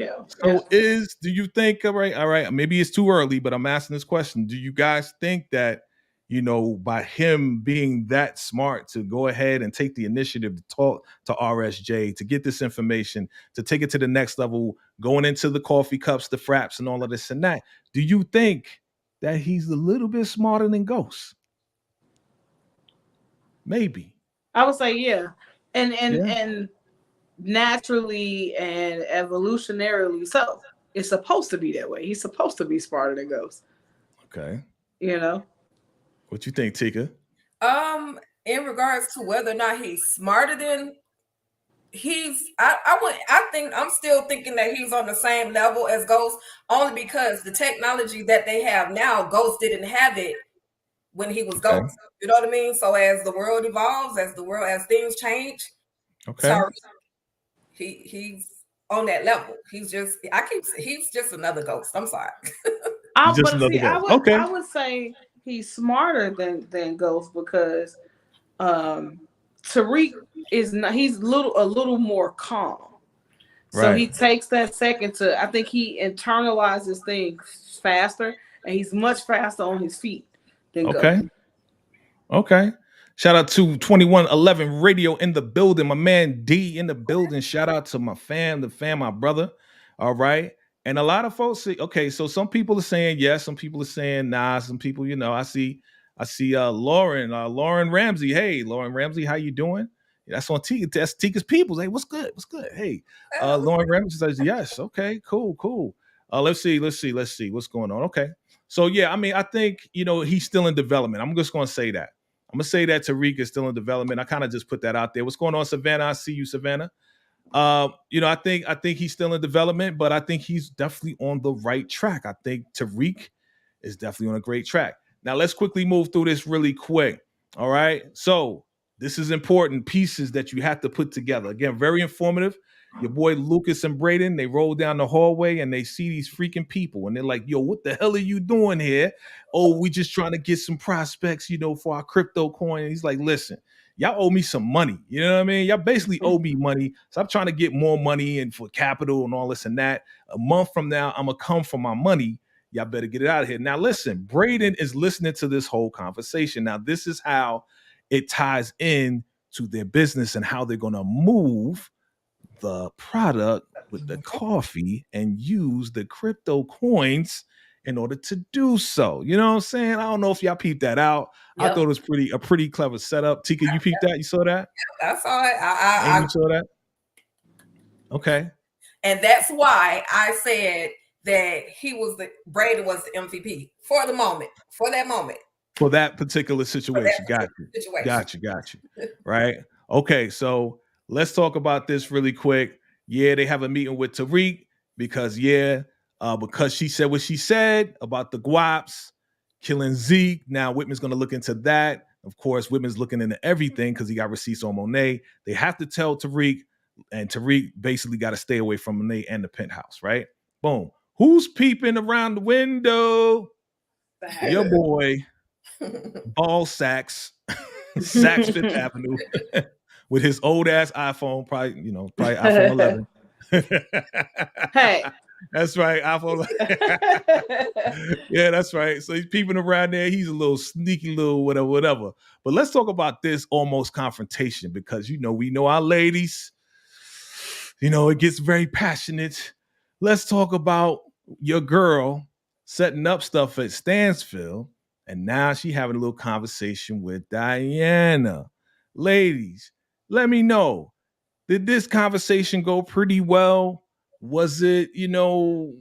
S2: So do you think, all right, maybe it's too early, but I'm asking this question. Do you guys think that, you know, by him being that smart to go ahead and take the initiative to talk to RSJ, to get this information, to take it to the next level, going into the coffee cups, the fraps, and all of this and that, do you think that he's a little bit smarter than Ghost? Maybe.
S5: I would say, yeah. And naturally and evolutionarily so. It's supposed to be that way. He's supposed to be smarter than Ghost.
S2: Okay.
S5: You know?
S2: What you think, Tika?
S3: In regards to whether or not he's smarter than I'm still thinking that he's on the same level as Ghost, only because the technology that they have now, Ghost didn't have it when he was Ghost. You know what I mean? So as the world evolves, as things change, sorry, he's on that level. He's just another Ghost. I'm sorry.
S5: I would say he's smarter than Ghost because Tariq he's a little more calm. So he takes that second to, I think he internalizes things faster, and he's much faster on his feet than Ghost.
S2: Okay. Shout out to 2111 Radio in the building. My man D in the building. Shout out to my my brother. All right. And a lot of folks say, okay, so some people are saying yes, some people are saying nah, some people, you know, I see Lauren Ramsey. Hey, Lauren Ramsey, how you doing? That's on Tika. That's Tika's peoples. Hey, what's good? Hey, Lauren Ramsey says yes. Okay, cool. Let's see what's going on. Okay, So yeah, I mean, I think he's still in development. I'm just gonna say that. I'm gonna say that Tariq is still in development. I kind of just put that out there. What's going on, Savannah? I see you, Savannah. I think he's still in development, but I think he's definitely on the right track. I think Tariq is definitely on a great track. Now let's quickly move through this really quick. All right. So this is important pieces that you have to put together. Again, very informative. Your boy Lucas and Braiden, they roll down the hallway and they see these freaking people and they're like, yo, what the hell are you doing here? Oh, we just trying to get some prospects, for our crypto coin. And he's like, listen, y'all owe me some money. You know what I mean? Y'all basically owe me money. So I'm trying to get more money and for capital and all this and that. A month from now, I'm going to come for my money. Y'all better get it out of here. Now, listen, Braiden is listening to this whole conversation. Now, this is how it ties in to their business and how they're going to move the product with the coffee and use the crypto coins in order to do so. You know what I'm saying? I don't know if y'all peeped that out. Yep. I thought it was a pretty clever setup. Tika, you peeped that? You saw that?
S3: I saw it.
S2: You saw that? Okay.
S3: And that's why I said that Braiden was the MVP for the moment, for that moment.
S2: For that particular situation. Got you. Right? Okay, so let's talk about this really quick. Yeah, they have a meeting with Tariq because she said what she said about the guaps killing Zeke. Now Whitman's going to look into that. Of course, Whitman's looking into everything because he got receipts on Monet. They have to tell Tariq, and Tariq basically got to stay away from Monet and the penthouse, right? Boom. Who's peeping around the window? Your boy, Ball Sacks, Saks Fifth Avenue. With his old ass iPhone, probably iPhone 11.
S5: Hey,
S2: that's right, iPhone 11. Yeah, that's right. So he's peeping around there. He's a little sneaky, little whatever. But let's talk about this almost confrontation because we know our ladies. It gets very passionate. Let's talk about your girl setting up stuff at Stansfield, and now she having a little conversation with Diana. Ladies, let me know. Did this conversation go pretty well? Was it, do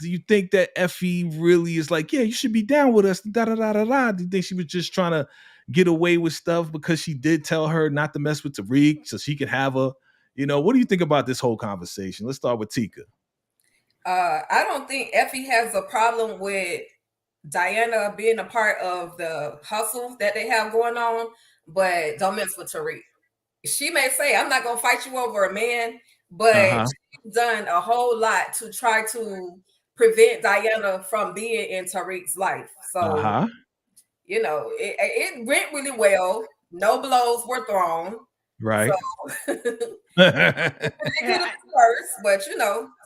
S2: you think that Effie really is like, yeah, you should be down with us? Da da da da da. Do you think she was just trying to get away with stuff because she did tell her not to mess with Tariq so she could have a, what do you think about this whole conversation? Let's start with Tika.
S3: I don't think Effie has a problem with Diana being a part of the hustle that they have going on, but don't mess with Tariq. She may say, I'm not going to fight you over a man, but she's done a whole lot to try to prevent Diana from being in Tariq's life. So, it went really well. No blows were thrown.
S2: Right.
S3: So, get her first, but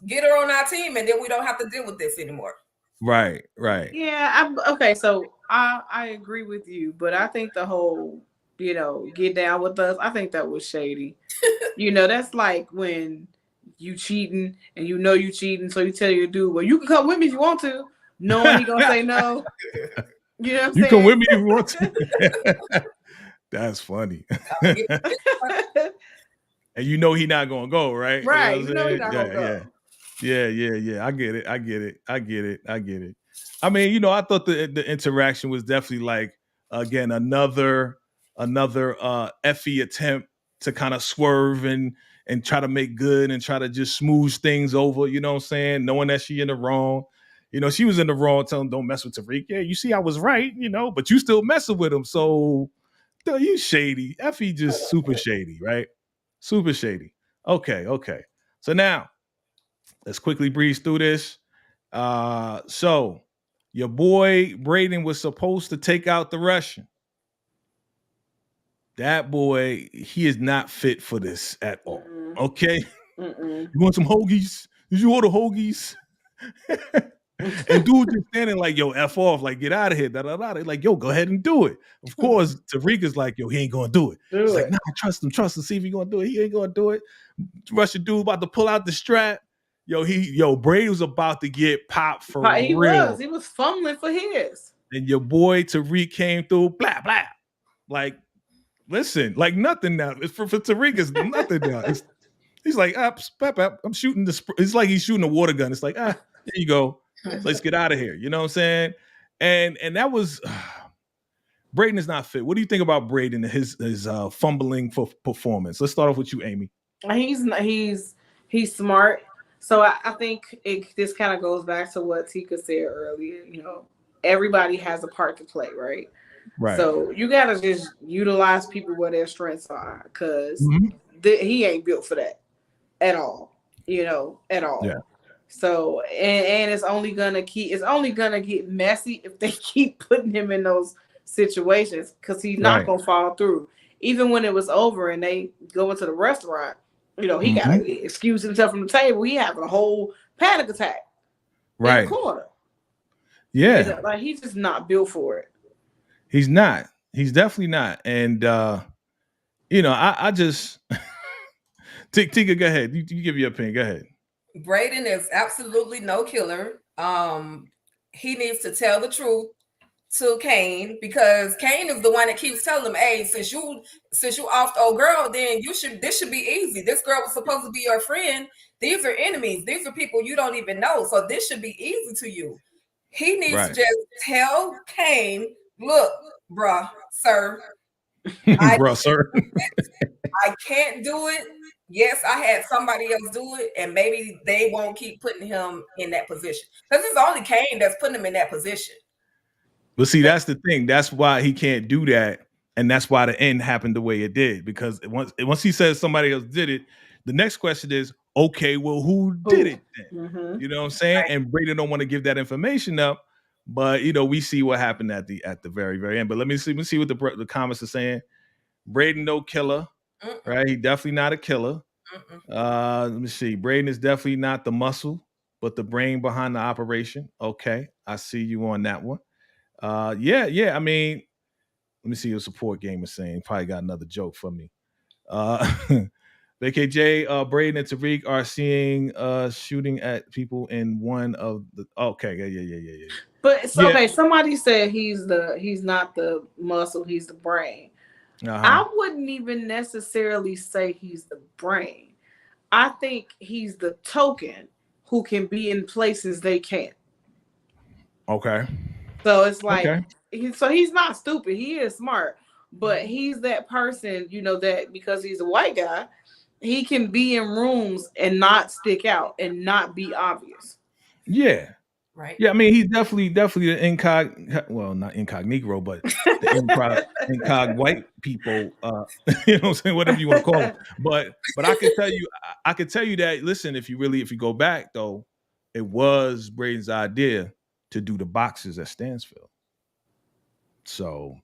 S3: get her on our team, and then we don't have to deal with this anymore.
S2: Right.
S5: Yeah. Okay. So I agree with you, but I think the whole get down with us, I think that was shady. That's like when you cheating and you cheating, so you tell your dude, well, you can come with me if you want to, knowing he gonna say no. You know what I'm saying?
S2: Come with me if you want to. That's funny. And he not gonna go, right?
S5: Right. He not gonna go.
S2: Yeah. I get it. I mean, I thought the interaction was definitely like, again, another Effie attempt to kind of swerve and try to make good and try to just smooth things over, you know what I'm saying? Knowing that she in the wrong. She was in the wrong, telling him don't mess with Tariq. Yeah, you see I was right, but you still messing with him. So you shady. Effie just super shady, right? Super shady. Okay. So now let's quickly breeze through this. So your boy Braiden was supposed to take out the Russian. That boy, he is not fit for this at all. Okay? You want some hoagies? Did you order hoagies? And dude just standing like, yo, F off, like, get out of here. They're like, yo, go ahead and do it. Of course, Tariq is like, yo, he ain't gonna do it. He's like, nah, trust him, see if he gonna do it. He ain't gonna do it. Russian dude about to pull out the strap. Braid was about to get popped for real.
S5: He was fumbling for his.
S2: And your boy Tariq came through, blah, blah. Like, listen, like nothing now. For Tariq, it's nothing now. He's like, I'm shooting it's like he's shooting a water gun. It's like, there you go. Let's get out of here. You know what I'm saying? And that was Braiden is not fit. What do you think about Braiden and his fumbling for performance? Let's start off with you, Amy.
S5: He's smart. So I think this kind of goes back to what Tika said earlier. You know, everybody has a part to play, right?
S2: Right.
S5: So you gotta just utilize people where their strengths are, because he ain't built for that at all. You know, at all.
S2: Yeah.
S5: So and it's only gonna get messy if they keep putting him in those situations, because he's not gonna fall through. Even when it was over and they go into the restaurant, you know, he gotta excuse himself from the table. He having a whole panic attack in the corner.
S2: Yeah,
S5: you know, like he's just not built for it.
S2: He's not. He's definitely not. And you know, I just Tika, go ahead. You give your opinion. Go ahead.
S3: Braiden is absolutely no killer. He needs to tell the truth to Kane, because Kane is the one that keeps telling him, "Hey, since you off the old girl, then this should be easy. This girl was supposed to be your friend. These are enemies. These are people you don't even know. So this should be easy to you." He needs to just tell Kane, "Look, bruh, sir, I can't do it. Yes, I had somebody else do it, and maybe they won't keep putting him in that position, because it's only Kane that's putting him in that position."
S2: But see, that's the thing. That's why he can't do that, and that's why the end happened the way it did. Because once he says somebody else did it, the next question is, okay, well, who did it then? You know what I'm saying? Right. And Braiden don't want to give that information up, but you know, we see what happened at the very, very end. But let me see what the comments are saying. Braiden no killer, right? He definitely not a killer. Let me see. Braiden is definitely not the muscle, but the brain behind the operation. Okay, I see you on that one. Yeah. I mean, let me see your support game is saying. Probably got another joke for me. VACAY-JAY, Braiden and Tariq are seeing shooting at people in one of the. Okay, yeah.
S5: But okay, somebody said he's not the muscle, he's the brain. I wouldn't even necessarily say he's the brain. I think he's the token who can be in places they can't.
S2: Okay.
S5: So it's like, he's not stupid. He is smart, but he's that person, you know, that because he's a white guy, he can be in rooms and not stick out and not be obvious.
S2: Yeah.
S3: Right.
S2: Yeah, I mean, he's definitely the not incognito, but the incog white people, you know what I'm saying, whatever you want to call them. But I can tell you that, listen, if you go back though, it was Braiden's idea to do the boxes at Stansfield. So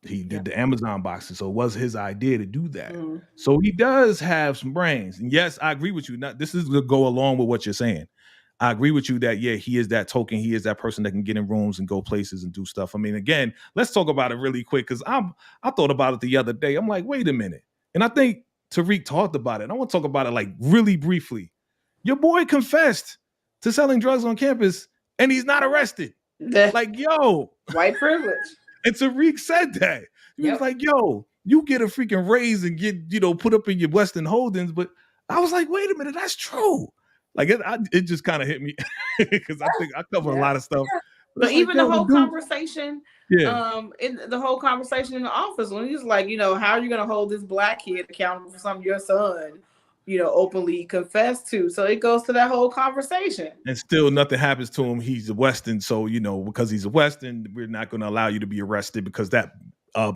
S2: he did the Amazon boxes. So it was his idea to do that. So he does have some brains. And yes, I agree with you. This is to go along with what you're saying. I agree with you that, yeah, he is that token. He is that person that can get in rooms and go places and do stuff. I mean, again, let's talk about it really quick, because I thought about it the other day. I'm like, wait a minute. And I think Tariq talked about it. And I want to talk about it like really briefly. Your boy confessed to selling drugs on campus and he's not arrested. Like, yo.
S5: White privilege.
S2: And Tariq said that. He was like, yo, you get a freaking raise and get, you know, put up in your Western Holdings. But I was like, wait a minute, that's true. Like it just kind of hit me, because I think I cover a lot of stuff.
S5: But even the whole conversation, in the whole conversation in the office, when he's like, you know, how are you going to hold this black kid accountable for something your son, you know, openly confessed to? So it goes to that whole conversation.
S2: And still nothing happens to him. He's a Western. So, you know, because he's a Western, we're not going to allow you to be arrested, because that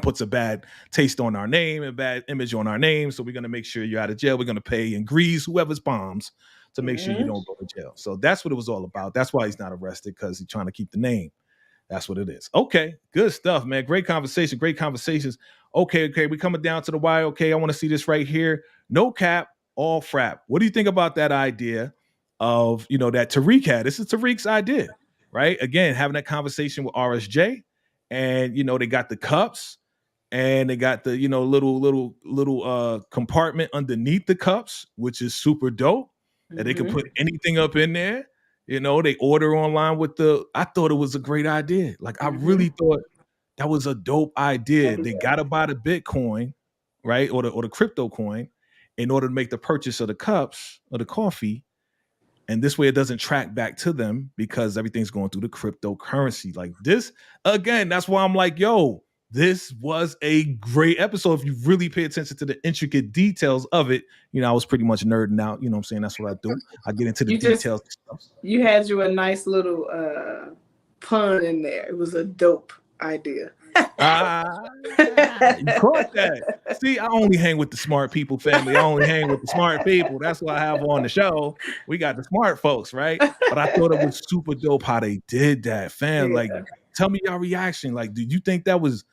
S2: puts a bad taste on our name and bad image on our name. So we're going to make sure you're out of jail. We're going to pay and grease whoever's bombs to make sure you don't go to jail. So that's what it was all about. That's why he's not arrested, because he's trying to keep the name. That's what it is. Okay, good stuff, man. Great conversation. Great conversations. Okay. We coming down to the wire. Okay, I want to see this right here. No cap, all frap. What do you think about that idea of, you know, that Tariq had? This is Tariq's idea, right? Again, having that conversation with RSJ, and, you know, they got the cups and they got the, you know, little compartment underneath the cups, which is super dope. And they can put anything up in there. You know, they order online with I thought it was a great idea. Like, I really thought that was a dope idea. They got to buy the Bitcoin, right? Or the crypto coin in order to make the purchase of the cups or the coffee. And this way it doesn't track back to them because everything's going through the cryptocurrency. Like this, again, that's why I'm like, yo, this was a great episode. If you really pay attention to the intricate details of it, I was pretty much nerding out. You know what I'm saying? That's what I do. I get into the details.
S5: You had you a nice little pun in there. It was a dope idea.
S2: You caught that. See, I only hang with the smart people, family. I only hang with the smart people. That's what I have on the show. We got the smart folks, right? But I thought it was super dope how they did that, fam. Like, tell me your reaction. Like, did you think that was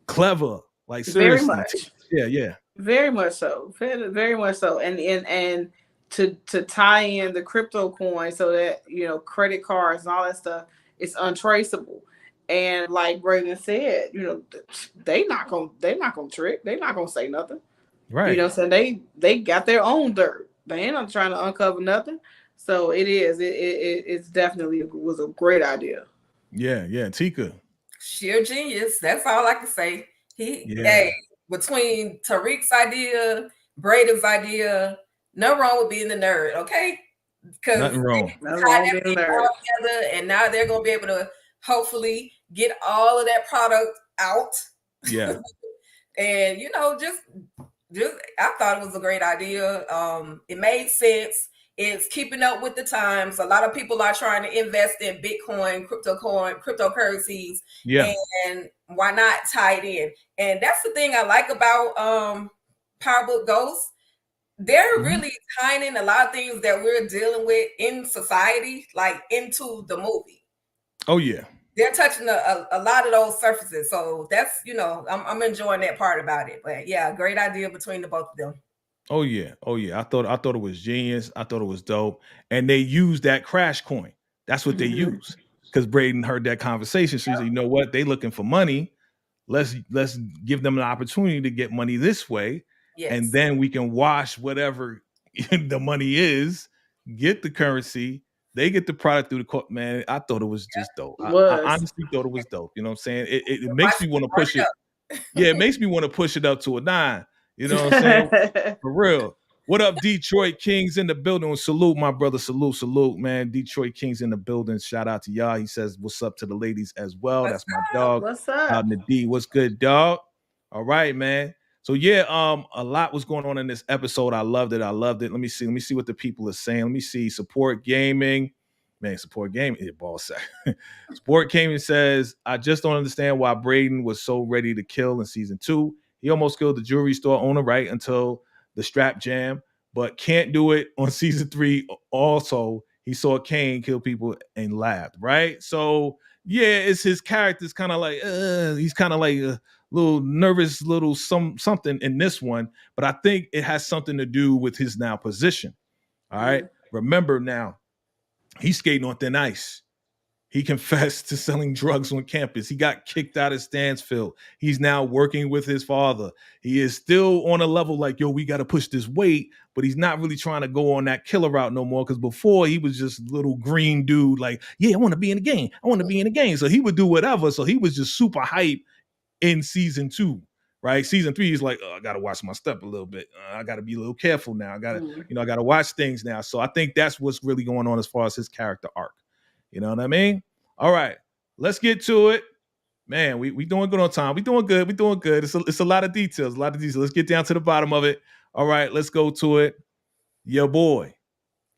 S2: clever? Like, seriously.
S5: Very much.
S2: Yeah.
S5: Very much so. Very much so. And to tie in the crypto coin so that credit cards and all that stuff, it's untraceable. And like Braiden said, they not gonna trick. They not gonna say nothing.
S2: Right.
S5: So they got their own dirt. They ain't not trying to uncover nothing. So it's definitely was a great idea.
S2: Yeah. Tika.
S3: Sheer genius. That's all I can say. Hey, between Tariq's idea, Braiden's idea, nothing wrong with being the nerd, okay? Because
S2: nothing wrong.
S3: Together, and now they're gonna be able to hopefully get all of that product out.
S2: Yeah.
S3: And just I thought it was a great idea. It made sense. It's keeping up with the times. A lot of people are trying to invest in Bitcoin, cryptocurrencies.
S2: Yeah.
S3: And why not tie it in? And that's the thing I like about Powerbook Ghosts. They're really tying in a lot of things that we're dealing with in society, like into the movie.
S2: Oh yeah. They're
S3: touching a lot of those surfaces. So that's, I'm enjoying that part about it. But yeah, great idea between the both of them.
S2: Oh yeah. I thought it was genius. I thought it was dope. And they used that crash coin. That's what they use. Because Braiden heard that conversation. She said, you know what? They looking for money. Let's give them an opportunity to get money this way. Yes. And then we can wash whatever the money is, get the currency. They get the product through the court. Man, I thought it was just dope. I honestly thought it was dope. You know what I'm saying? It makes me want to push it. Yeah, it makes me want to push it up to a 9. You know what I'm saying? For real. What up, Detroit Kings in the building? Salute, my brother. Salute, man. Detroit Kings in the building. Shout out to y'all. He says, what's up to the ladies as well. That's my dog.
S5: What's up?
S2: Out in the D. What's good, dog? All right, man. So yeah, a lot was going on in this episode. I loved it. Let me see what the people are saying. Let me see. Support Gaming. Man, Support Gaming. Yeah, ball sack. Support Gaming says, I just don't understand why Braiden was so ready to kill in season 2. He almost killed the jewelry store owner right until the strap jam, but can't do it on season 3. Also, he saw Kane kill people and laughed, right? So yeah, it's his character's kind of like, he's kind of like a little nervous, little something in this one, but I think it has something to do with his now position. All right. Remember now, he's skating on thin ice. He confessed to selling drugs on campus. He got kicked out of Stansfield. He's now working with his father. He is still on a level like, yo, we got to push this weight, but he's not really trying to go on that killer route no more. Because before he was just a little green dude like, yeah, I want to be in the game. So he would do whatever. So he was just super hype in season 2, right? Season 3 is like, I got to watch my step a little bit. I got to be a little careful now. I got to, I got to watch things now. So I think that's what's really going on as far as his character arc. You know what I mean? All right, let's get to it. Man, we doing good on time. We doing good. It's a lot of details, Let's get down to the bottom of it. All right, let's go to it. Your boy,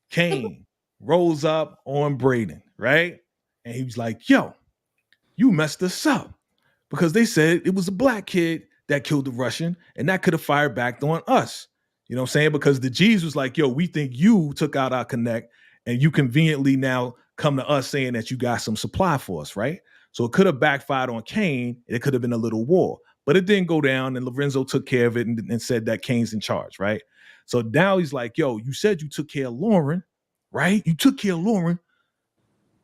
S2: Kane, rolls up on Braiden, right? And he was like, yo, you messed us up. Because they said it was a black kid that killed the Russian, and that could have fired back on us. You know what I'm saying? Because the G's was like, yo, we think you took out our connect, and you conveniently now come to us saying that you got some supply for us, right? So it could have backfired on Kane. It could have been a little war, but it didn't go down, and Lorenzo took care of it and said that Kane's in charge, right? So now he's like, yo, you said you took care of Lauren, right? You took care of Lauren,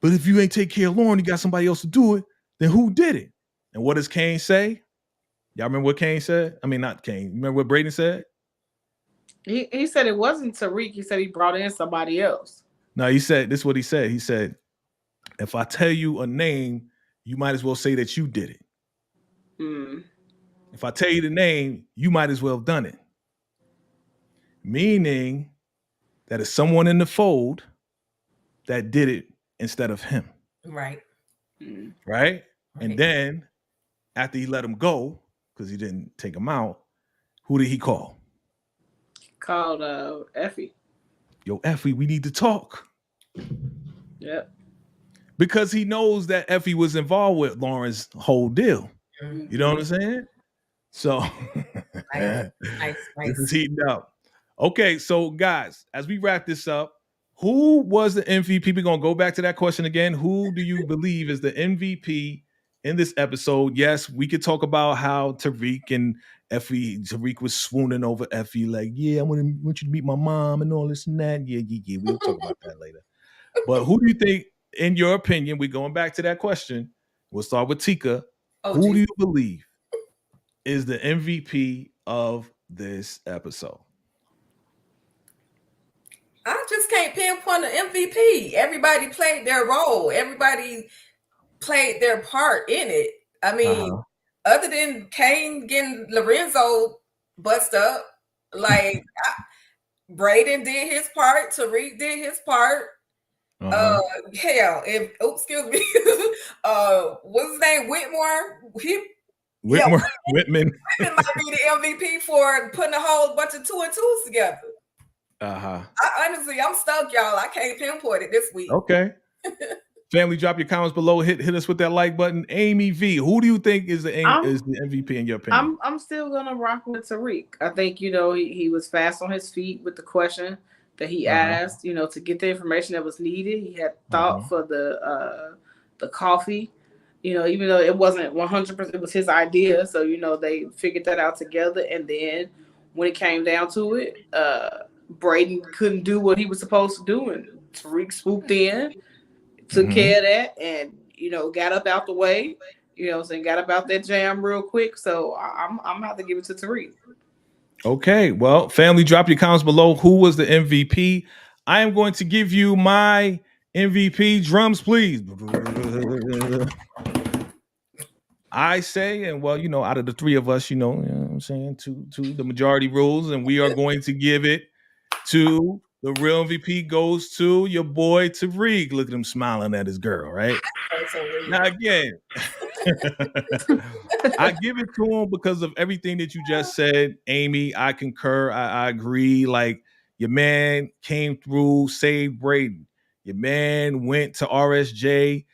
S2: but if you ain't take care of Lauren, you got somebody else to do it, then who did it? And what does Kane say? Y'all remember what Kane said? I mean, not Kane. Remember what Braiden said?
S5: He said it wasn't Tariq. He said he brought in somebody else.
S2: No, he said, this is what he said. He said, if I tell you a name, you might as well say that you did it. If I tell you the name, you might as well have done it. Meaning that it's someone in the fold that did it instead of him.
S3: Right.
S2: Right? And then after he let him go, because he didn't take him out, who did he call?
S5: Called Effie.
S2: Yo, Effie, we need to talk.
S5: Yep.
S2: Because he knows that Effie was involved with Lauren's whole deal.
S3: Mhm.
S2: You know what I'm saying? So
S3: Nice.
S2: this is heating up. Okay, so guys, as we wrap this up, who was the MVP? We're going to go back to that question again. Who do you believe is the MVP in this episode? Yes, we could talk about how Tariq was swooning over Effie, like, yeah, I want you to meet my mom and all this and that. Yeah. We'll talk about that later. But who do you think, in your opinion, we're going back to that question. We'll start with Tika. Who do you believe is the MVP of this episode?
S3: I just can't pinpoint an MVP. Everybody played their role. Everybody played their part in it. I mean, other than Kane getting Lorenzo bust up, like Braiden did his part, Tariq did his part. Hell, excuse me. What's his name?
S2: Whitman.
S3: Whitman might be the MVP for putting a whole bunch of 2 and 2s together. I'm stuck, y'all. I can't pinpoint it this week.
S2: Okay. Family, drop your comments below. Hit us with that like button. Amy V, who do you think is the MVP in your opinion?
S5: I'm still gonna rock with Tariq. I think he was fast on his feet with the question that he asked. To get the information that was needed. He had thought for the coffee. Even though it wasn't 100%, it was his idea. So they figured that out together. And then when it came down to it, Braiden couldn't do what he was supposed to do, and Tariq swooped in, took care of that, and got up out the way. Got up out that jam real quick. So I'm gonna have to give it to Tariq.
S2: Okay, well, family, drop your comments below. Who was the MVP? I am going to give you my MVP. Drums, please. I say, and out of the three of us, you know what I'm saying, to the majority rules, and we are going to give it to the real MVP goes to your boy Tariq. Look at him smiling at his girl, right? Now again, I give it to him because of everything that you just said, Amy. I concur. I agree. Like, your man came through, saved Braiden. Your man went to RSJ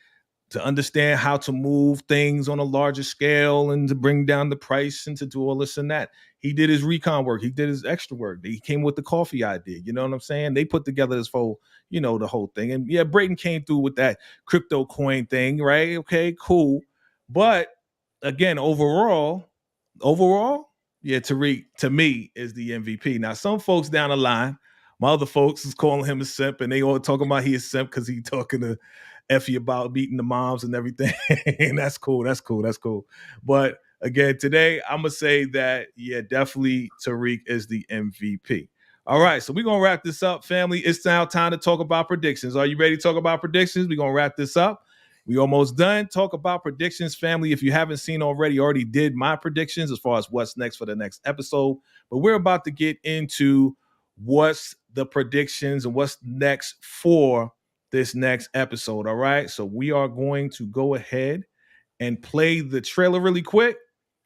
S2: to understand how to move things on a larger scale and to bring down the price and to do all this and that. He did his recon work. He did his extra work. He came with the coffee idea. You know what I'm saying? They put together this whole, the whole thing. And yeah, Braiden came through with that crypto coin thing, right? Okay, cool. But again, overall, yeah, Tariq, to me, is the MVP. Now, some folks down the line, my other folks is calling him a simp, and they all talking about he is simp because he talking to Effie about beating the moms and everything. And that's cool. But again, today, I'm going to say that, yeah, definitely Tariq is the MVP. All right, so we're going to wrap this up, family. It's now time to talk about predictions. Are you ready to talk about predictions? We're going to wrap this up. We almost done. Talk about predictions, family. If you haven't seen already did my predictions as far as what's next for the next episode. But we're about to get into what's the predictions and what's next for this next episode. All right. So we are going to go ahead and play the trailer really quick.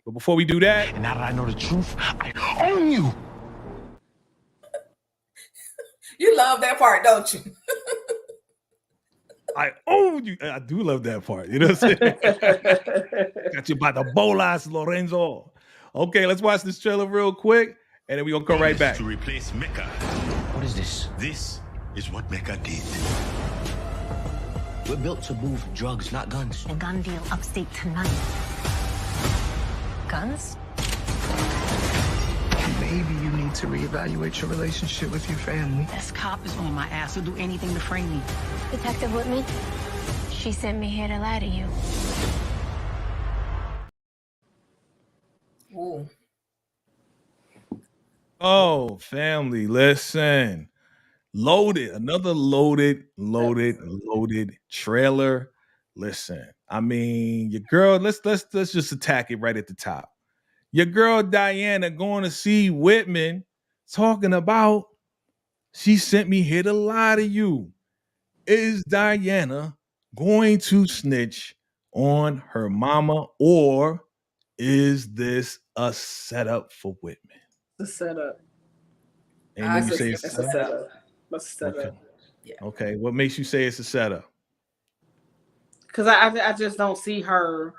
S2: But before we do that,
S6: and now that I know the truth, I own you.
S3: You love that part, don't you?
S2: I own you. I do love that part. You know what I'm saying? Got you by the bolas, Lorenzo. Okay, let's watch this trailer real quick, and then we're going to come right back.
S6: To replace Mecca.
S7: What is this?
S6: This is what Mecca did.
S7: We're built to move drugs, not guns.
S4: A gun deal upstate tonight. Guns?
S8: Maybe you need to reevaluate your relationship with your family.
S9: This cop is on my ass. He'll do anything to frame me.
S4: Detective Whitman, she sent me here to lie to you.
S3: Ooh.
S2: Oh, family, listen. Another loaded trailer. Listen, I mean, your girl, let's just attack it right at the top. Your girl Diana going to see Whitman talking about she sent me here to lie to you. is Diana going to snitch on her mama, or is this a setup for Whitman?
S5: The setup.
S2: And you say
S5: it's a setup. That's a setup.
S2: Okay. Yeah. Okay. What makes you say it's a setup?
S5: Because I just don't see her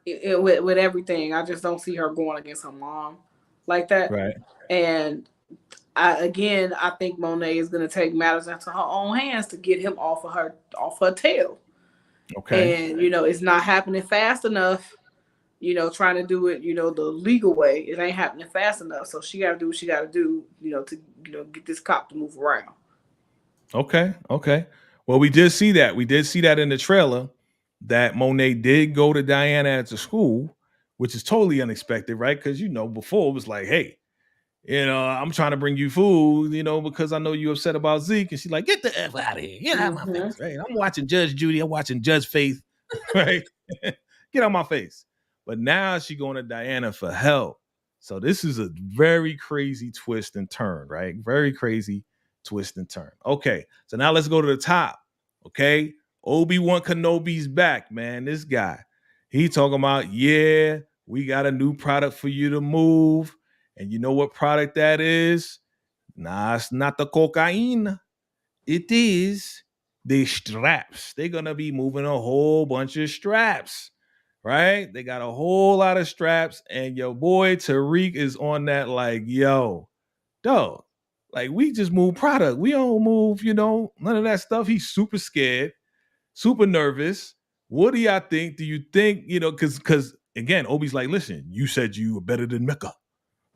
S5: with everything. I just don't see her going against her mom like that.
S2: Right.
S5: And I think Monet is going to take matters into her own hands to get him off her tail.
S2: Okay.
S5: And it's not happening fast enough. Trying to do it, the legal way. It ain't happening fast enough. So she got to do what she got to do, to get this cop to move around.
S2: Okay. Okay. Well, we did see that. We did see that in the trailer that Monet did go to Diana at the school, which is totally unexpected, right? Because, before it was like, hey, I'm trying to bring you food, because I know you're upset about Zeke. And she's like, get the F out of here. Get out of my face, right? I'm watching Judge Judy. I'm watching Judge Faith, right? Get out my face. But now she's going to Diana for help. So this is a very crazy twist and turn, right? Very crazy twist and turn. Okay, so now let's go to the top, okay? Obi-Wan Kenobi's back, man. This guy, he talking about, yeah, we got a new product for you to move. And you know what product that is? Nah, it's not the cocaine. It is the straps. They're going to be moving a whole bunch of straps, right? They got a whole lot of straps. And your boy Tariq is on that like, yo, dog, like we just move product. We don't move, none of that stuff. He's super scared, super nervous. What do y'all think? Do you think, because again, Obi's like, listen, you said you were better than Mecca.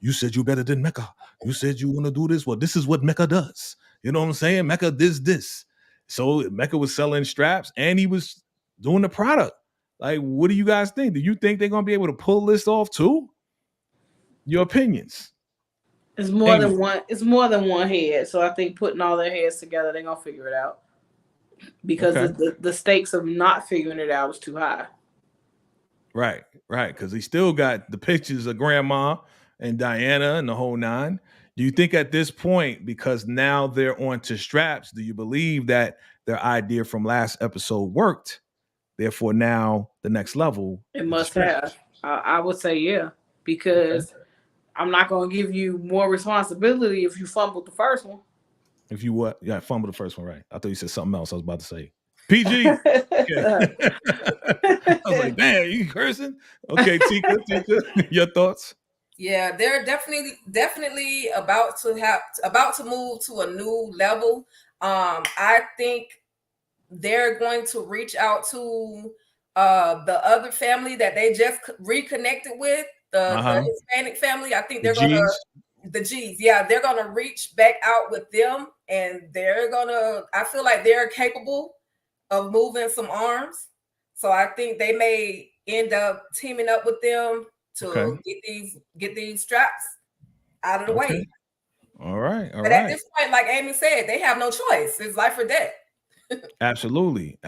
S2: You said you're better than Mecca. You said you want to do this. Well, this is what Mecca does. You know what I'm saying? Mecca does this. So Mecca was selling straps and he was doing the product. Like, what do you guys think? Do you think they're going to be able to pull this off too? Your opinions.
S5: It's more than one. It's more than one head. So I think putting all their heads together, they're going to figure it out. Because the stakes of not figuring it out is too high.
S2: Right. Because he still got the pictures of Grandma and Diana and the whole nine. Do you think at this point, because now they're onto straps, do you believe that their idea from last episode worked? Therefore, now the next level.
S5: It must have. I would say, yeah, because I'm not going to give you more responsibility if you fumbled the first one.
S2: If you what? Yeah, fumbled the first one, right? I thought you said something else. I was about to say PG. Okay. I was like, damn, you cursing? Okay, Tika, your thoughts?
S3: Yeah, they're definitely about to move to a new level. I think they're going to reach out to the other family that they just reconnected with, the Hispanic family. I think they're going to the G's. Yeah, they're going to reach back out with them, and I feel like they're capable of moving some arms. So I think they may end up teaming up with them to get these straps out of the way.
S2: All right.
S3: But at this point, like Amy said, they have no choice. It's life or death.
S2: Absolutely.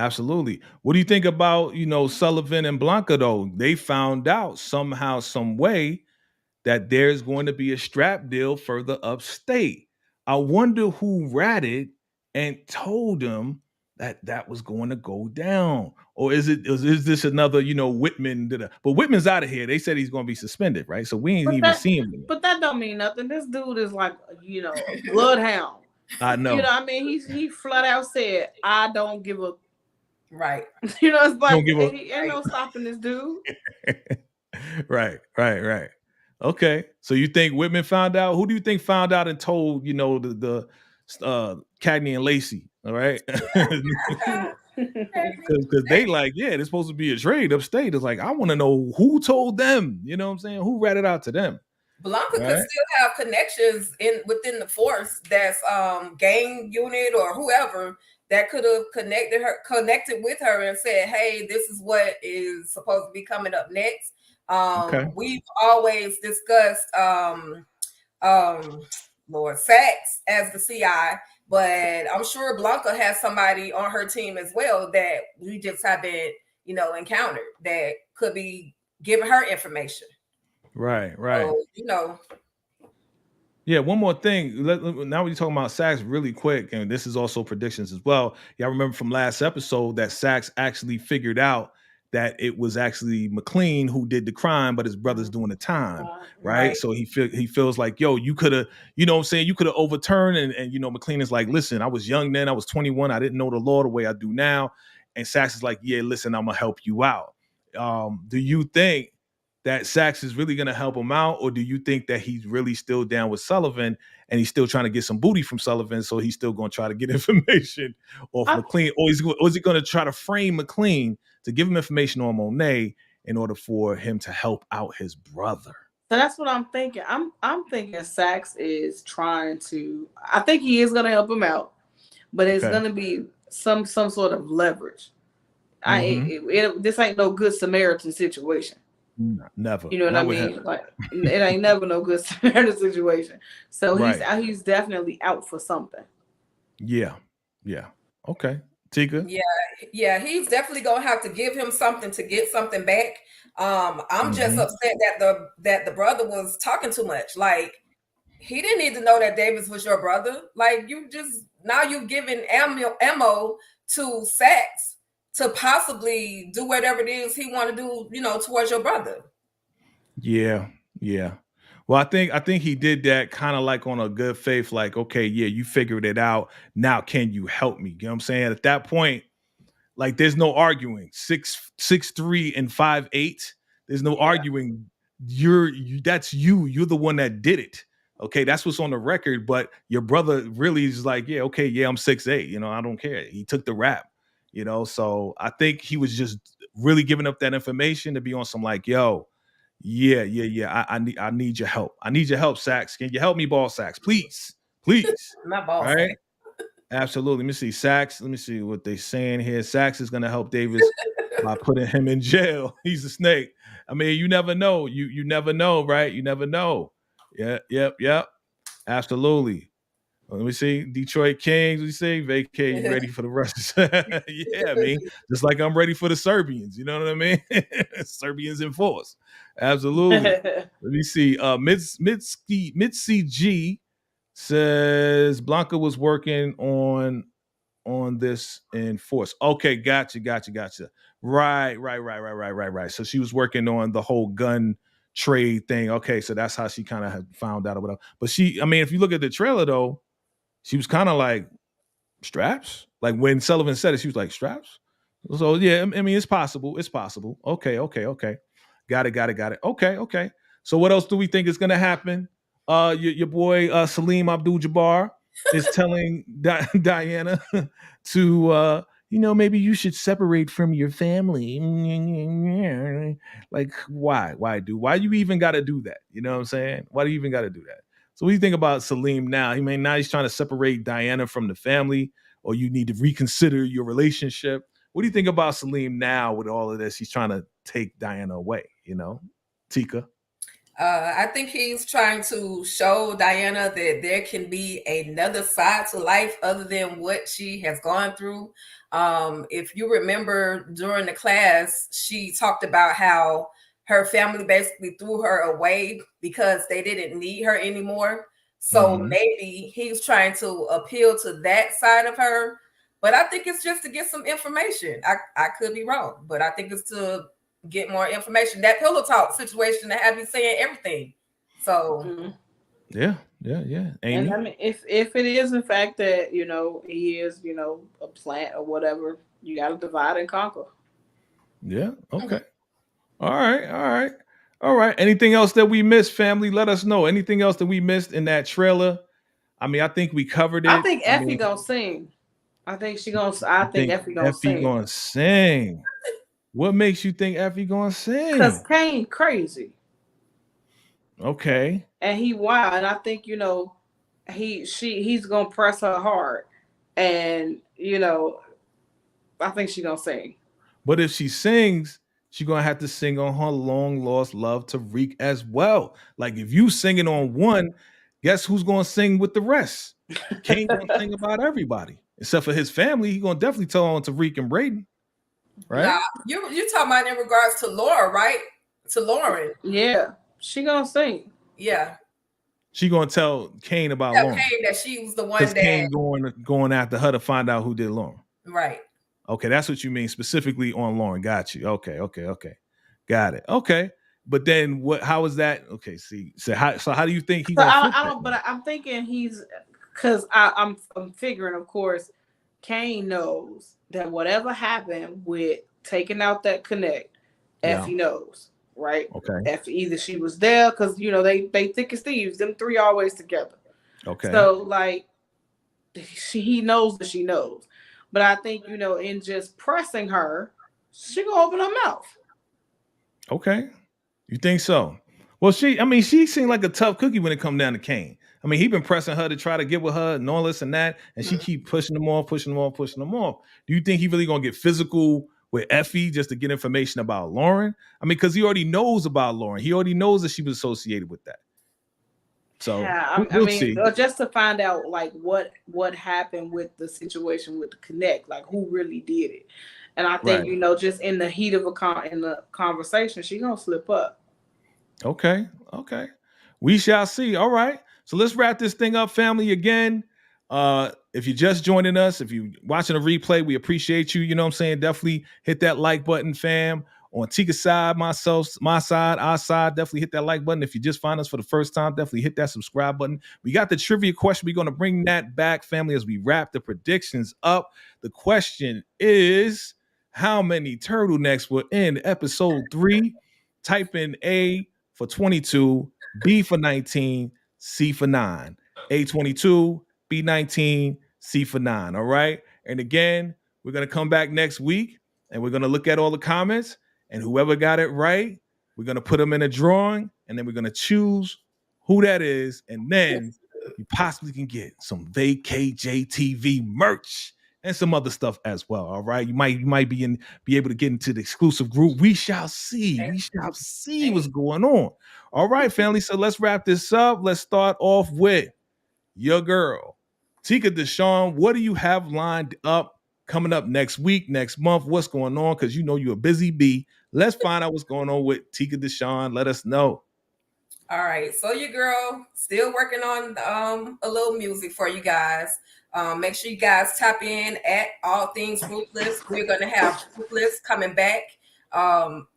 S2: What do you think about, Sullivan and Blanca though? They found out somehow, some way that there's going to be a strap deal further upstate. I wonder who ratted and told them that was going to go down. Or is this another, Whitman? But Whitman's out of here. They said he's going to be suspended, right? So we ain't even seen him.
S5: But that don't mean nothing. This dude is like, a bloodhound.
S2: I know.
S5: He flat out said, I don't give a...
S3: Right.
S5: It's like, ain't no stopping this dude.
S2: Right. Okay. So you think Whitman found out? Who do you think found out and told, the Cagney and Lacey? All right. Because they like, yeah, there's supposed to be a trade upstate. It's like, I want to know who told them. You know what I'm saying? Who ratted out to them?
S3: Blanca could still have connections within the force that's gang unit or whoever that could have connected with her and said, hey, this is what is supposed to be coming up next. We've always discussed Lord Sachs as the CI, but I'm sure Blanca has somebody on her team as well that we just haven't, encountered that could be giving her information.
S2: Right.
S3: So,
S2: Yeah, one more thing. Now we're talking about Sax really quick, and this is also predictions as well. Y'all remember from last episode that Sax actually figured out that it was actually McLean who did the crime, but his brother's doing the time, right?
S3: Right.
S2: So he feels like, yo, you could have, you know what I'm saying, you could have overturned, and you know, McLean is like, listen, I was young then, I was 21, I didn't know the law the way I do now. And Sax is like, yeah, listen, I'm gonna help you out. Do you think that Sax is really going to help him out, or do you think that he's really still down with Sullivan and he's still trying to get some booty from Sullivan, so he's still going to try to get information off McLean, or is he going to try to frame McLean to give him information on Monet in order for him to help out his brother?
S5: So that's what I'm thinking. I'm thinking Sax is trying to. I think he is going to help him out, but it's going to be some sort of leverage. This ain't no Good Samaritan situation.
S2: Never.
S5: You know what I mean? Like it ain't never no Good Samaritan situation. So he's definitely out for something.
S2: Yeah. Okay. Tika?
S3: Yeah, he's definitely gonna have to give him something to get something back. I'm just upset that the brother was talking too much. Like, he didn't need to know that Davis was your brother. Like, you've given ammo to Sax to possibly do whatever it is he want to do, you know, towards your brother.
S2: Yeah. Well, I think he did that kind of like on a good faith, like, okay, yeah, you figured it out. Now, can you help me? You know what I'm saying? At that point, like, there's no arguing. 6'3" and 5'8". There's no arguing. That's you. You're the one that did it. Okay, that's what's on the record. But your brother really is like, yeah, okay, yeah, I'm 6'8". You know, I don't care. He took the rap. You know, so I think he was just really giving up that information to be on some like, yo, yeah. I need your help. I need your help, Sax. Can you help me, ball Sax? Please.
S3: Not ball
S2: Right?
S3: Sax.
S2: Absolutely. Let me see. Sax. Let me see what they're saying here. Sax is gonna help Davis by putting him in jail. He's a snake. I mean, you never know. You never know, right? You never know. Yeah, yep. Absolutely. Let me see. Detroit Kings, we say, Vacay, you ready for the Russians? Yeah, I mean, just like I'm ready for the Serbians. You know what I mean? Serbians in force. Absolutely. Let me see. Mitzi G says Blanca was working on this in force. Okay, gotcha. Right. So she was working on the whole gun trade thing. Okay, so that's how she kind of had found out about it. But if you look at the trailer though, she was kind of like, straps? Like when Sullivan said it, she was like, straps? So yeah, I mean, it's possible. Okay. Got it. Okay. So what else do we think is gonna happen? Your boy Saleem Abdul-Jabbar is telling Diana to maybe you should separate from your family. Like, why you even gotta do that? You know what I'm saying? Why do you even gotta do that? So what do you think about Saleem now? Now he's trying to separate Diana from the family, or you need to reconsider your relationship. What do you think about Saleem now with all of this? He's trying to take Diana away, Tika?
S3: I think he's trying to show Diana that there can be another side to life other than what she has gone through. If you remember during the class, she talked about how her family basically threw her away because they didn't need her anymore. So maybe he's trying to appeal to that side of her. But I think it's just to get some information. I could be wrong, but I think it's to get more information. That pillow talk situation to have you saying everything. So
S2: yeah.
S5: Amy? And I mean, if it is in fact that he is a plant or whatever, you got to divide and conquer.
S2: Yeah. Okay. All right. Anything else that we missed, family? Let us know. Anything else that we missed in that trailer? I mean, I think we covered it.
S5: I think Effie gonna sing. I think Effie gonna
S2: sing. What makes you think Effie gonna sing?
S5: Because Kane crazy.
S2: Okay.
S5: And he wild. And I think, he's gonna press her hard. And, I think she's gonna sing.
S2: But if she sings, she's gonna have to sing on her long lost love, Tariq, as well. Like, if you singing on one, guess who's gonna sing with the rest? Kane gonna sing about everybody. Except for his family, he's gonna definitely tell on Tariq and Braiden. Right?
S3: Nah, you're talking about in regards to Laura, right? To Lauren.
S5: Yeah. She gonna sing.
S3: Yeah.
S2: She gonna tell Kane about
S3: Tell
S2: Lauren.
S3: Kane that she was the one
S2: Because
S3: that
S2: Kane going after her to find out who did Lauren.
S3: right.
S2: Okay, that's what you mean specifically on Lauren. Got you. Okay. Got it. Okay. But then what? How is that? Okay. See. So how do you think he gonna flip
S5: I
S2: that?
S5: don't. But I'm thinking he's because I'm figuring, of course, Kane knows that whatever happened with taking out that connect, Effie knows, right?
S2: Okay.
S5: Effie, either she was there because they thick as thieves. Them three always together.
S2: Okay.
S5: So like he knows that she knows, but I think in just pressing her, she gonna open her mouth.
S2: Okay. You think so? Well, she seemed like a tough cookie when it come down to Kane. I mean, he been pressing her to try to get with her and all this and that, and she keep pushing him off. Do you think he really gonna get physical with Effie just to get information about Lauren? I mean, because he already knows about Lauren. He already knows that she was associated with that. So
S5: yeah,
S2: we'll see.
S5: Just to find out like what happened with the situation with the connect, like who really did it. And I think just in the heat of in the conversation, she gonna slip up.
S2: Okay. We shall see. All right. So let's wrap this thing up, family. Again, if you're just joining us, if you're watching a replay, we appreciate you. You know what I'm saying? Definitely hit that like button, fam. On Tika's side, myself, my side, our side, definitely hit that like button. If you just find us for the first time, definitely hit that subscribe button. We got the trivia question. We're going to bring that back, family, as we wrap the predictions up. The question is, how many turtlenecks were in episode 3? Type in A for 22, B for 19, C for 9. A 22, B 19, C for 9. All right. And again, we're going to come back next week and we're going to look at all the comments, and whoever got it right, we're going to put them in a drawing, and then we're going to choose who that is. And then you possibly can get some VACAY-JayTV merch and some other stuff as well. All right. You might be able to get into the exclusive group. We shall see. We shall see what's going on. All right, family. So let's wrap this up. Let's start off with your girl, Tika Deshawn. What do you have lined up coming up next week, next month? What's going on? Because you're a busy bee. Let's find out what's going on with Tika Deshawn. Let us know.
S3: All right. So your girl still working on a little music for you guys. Make sure you guys tap in at All Things Ruthless. We're going to have Ruthless coming back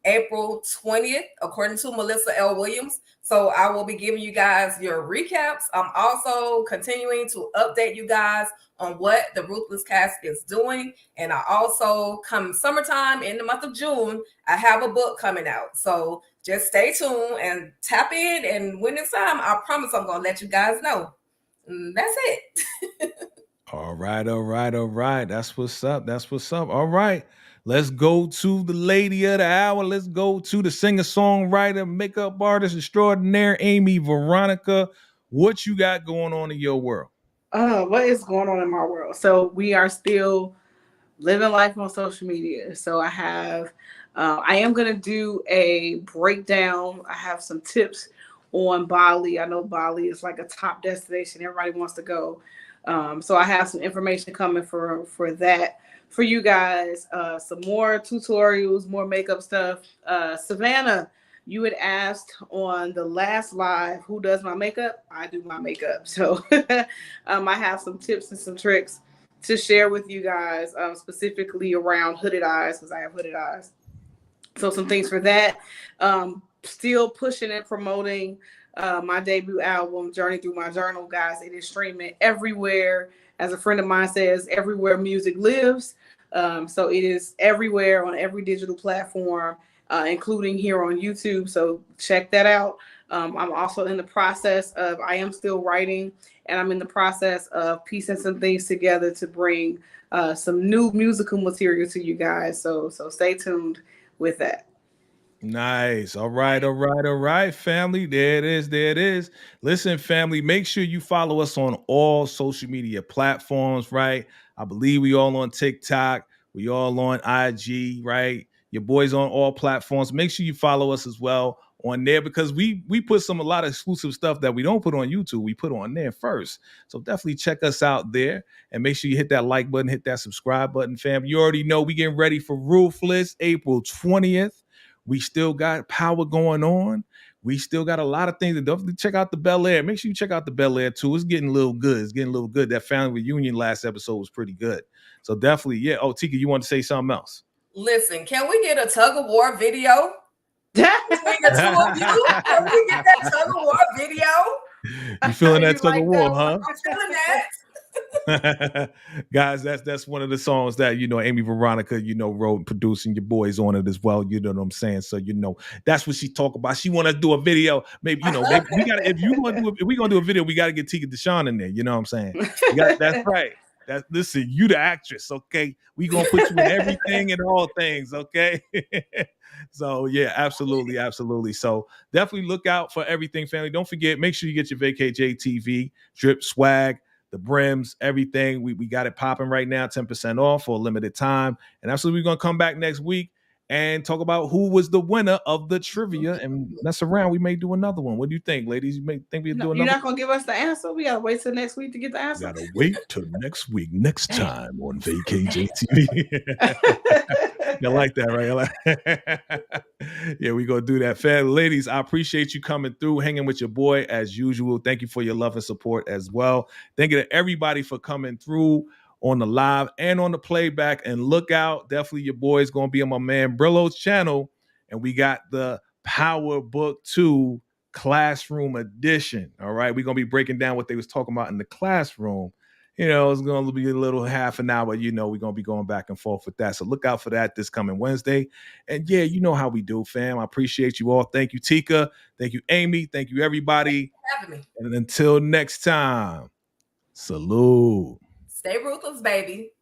S3: April 20th, according to Melissa L. Williams. So I will be giving you guys your recaps. I'm also continuing to update you guys on what the Ruthless cast is doing. And I also, come summertime in the month of June, I have a book coming out. So just stay tuned and tap in. And when it's time, I promise I'm going to let you guys know. And that's it.
S2: All right. That's what's up. All right. Let's go to the lady of the hour. Let's go to the singer-songwriter, makeup artist extraordinaire, Amy Veronica. What you got going on in your world?
S5: What is going on in my world? So we are still living life on social media. So I am going to do a breakdown. I have some tips on Bali. I know Bali is like a top destination. Everybody wants to go. So I have some information coming for that for you guys. Some more tutorials, more makeup stuff. Savannah, you had asked on the last live, who does my makeup? I do my makeup. So I have some tips and some tricks to share with you guys, specifically around hooded eyes, because I have hooded eyes. So some things for that. Still pushing and promoting my debut album, Journey Through My Journal, guys. It is streaming everywhere. As a friend of mine says, everywhere music lives. So it is everywhere on every digital platform, including here on YouTube. So check that out. I'm also in the process of, I am still writing, and I'm in the process of piecing some things together to bring some new musical material to you guys. So stay tuned with that.
S2: Nice. All right, family. There it is. Listen, family, make sure you follow us on all social media platforms, right? I believe we all on TikTok. We all on IG, right? Your boys on all platforms. Make sure you follow us as well on there, because we put a lot of exclusive stuff that we don't put on YouTube. We put on there first. So definitely check us out there, and make sure you hit that like button, hit that subscribe button, fam. You already know we getting ready for Ruthless April 20th. We still got power going on. We still got a lot of things. Definitely check out the Bel Air. Make sure you check out the Bel Air too. It's getting a little good. It's getting a little good. That family reunion last episode was pretty good. So definitely, yeah. Oh, Tika, you want to say something else?
S3: Listen, can we get a tug of war video between the two of you? Can we get that tug of war video?
S2: You feeling that tug of war, huh?
S3: I'm feeling that.
S2: Guys, that's one of the songs that Amy Veronica wrote and produced, and your boys on it as well. You know what I'm saying? So that's what she talk about. She want to do a video. Maybe maybe we got if we're gonna do a video, we got to get Tika Deshawn in there. You know what I'm saying? That's right. Listen, you the actress, okay? We gonna put you in everything and all things, okay? So yeah, absolutely. So definitely look out for everything, family. Don't forget, make sure you get your VACAY-JayTV drip swag, the brims, everything. We got it popping right now, 10% off for a limited time. And absolutely, we're gonna come back next week and talk about who was the winner of the trivia. And mess around, we may do another one. What do you think, ladies? You may think we'll do another?
S5: You're not gonna give us the answer. We gotta wait till next week to get the answer.
S2: Gotta wait till next week, next time on VACAY-JayTV. You like that, right? Yeah, we gonna do that. Fam, ladies, I appreciate you coming through, hanging with your boy as usual. Thank you for your love and support as well. Thank you to everybody for coming through on the live and on the playback. And look out, definitely your boy is gonna be on my man Brillo's channel, and we got the Power Book 2 Classroom Edition. All right, we're gonna be breaking down what they was talking about in the classroom. It's going to be a little half an hour. We're going to be going back and forth with that. So look out for that this coming Wednesday. And yeah, you know how we do, fam. I appreciate you all. Thank you, Tika. Thank you, Amy. Thank you, everybody.
S3: Having me.
S2: And until next time, salute.
S3: Stay ruthless, baby.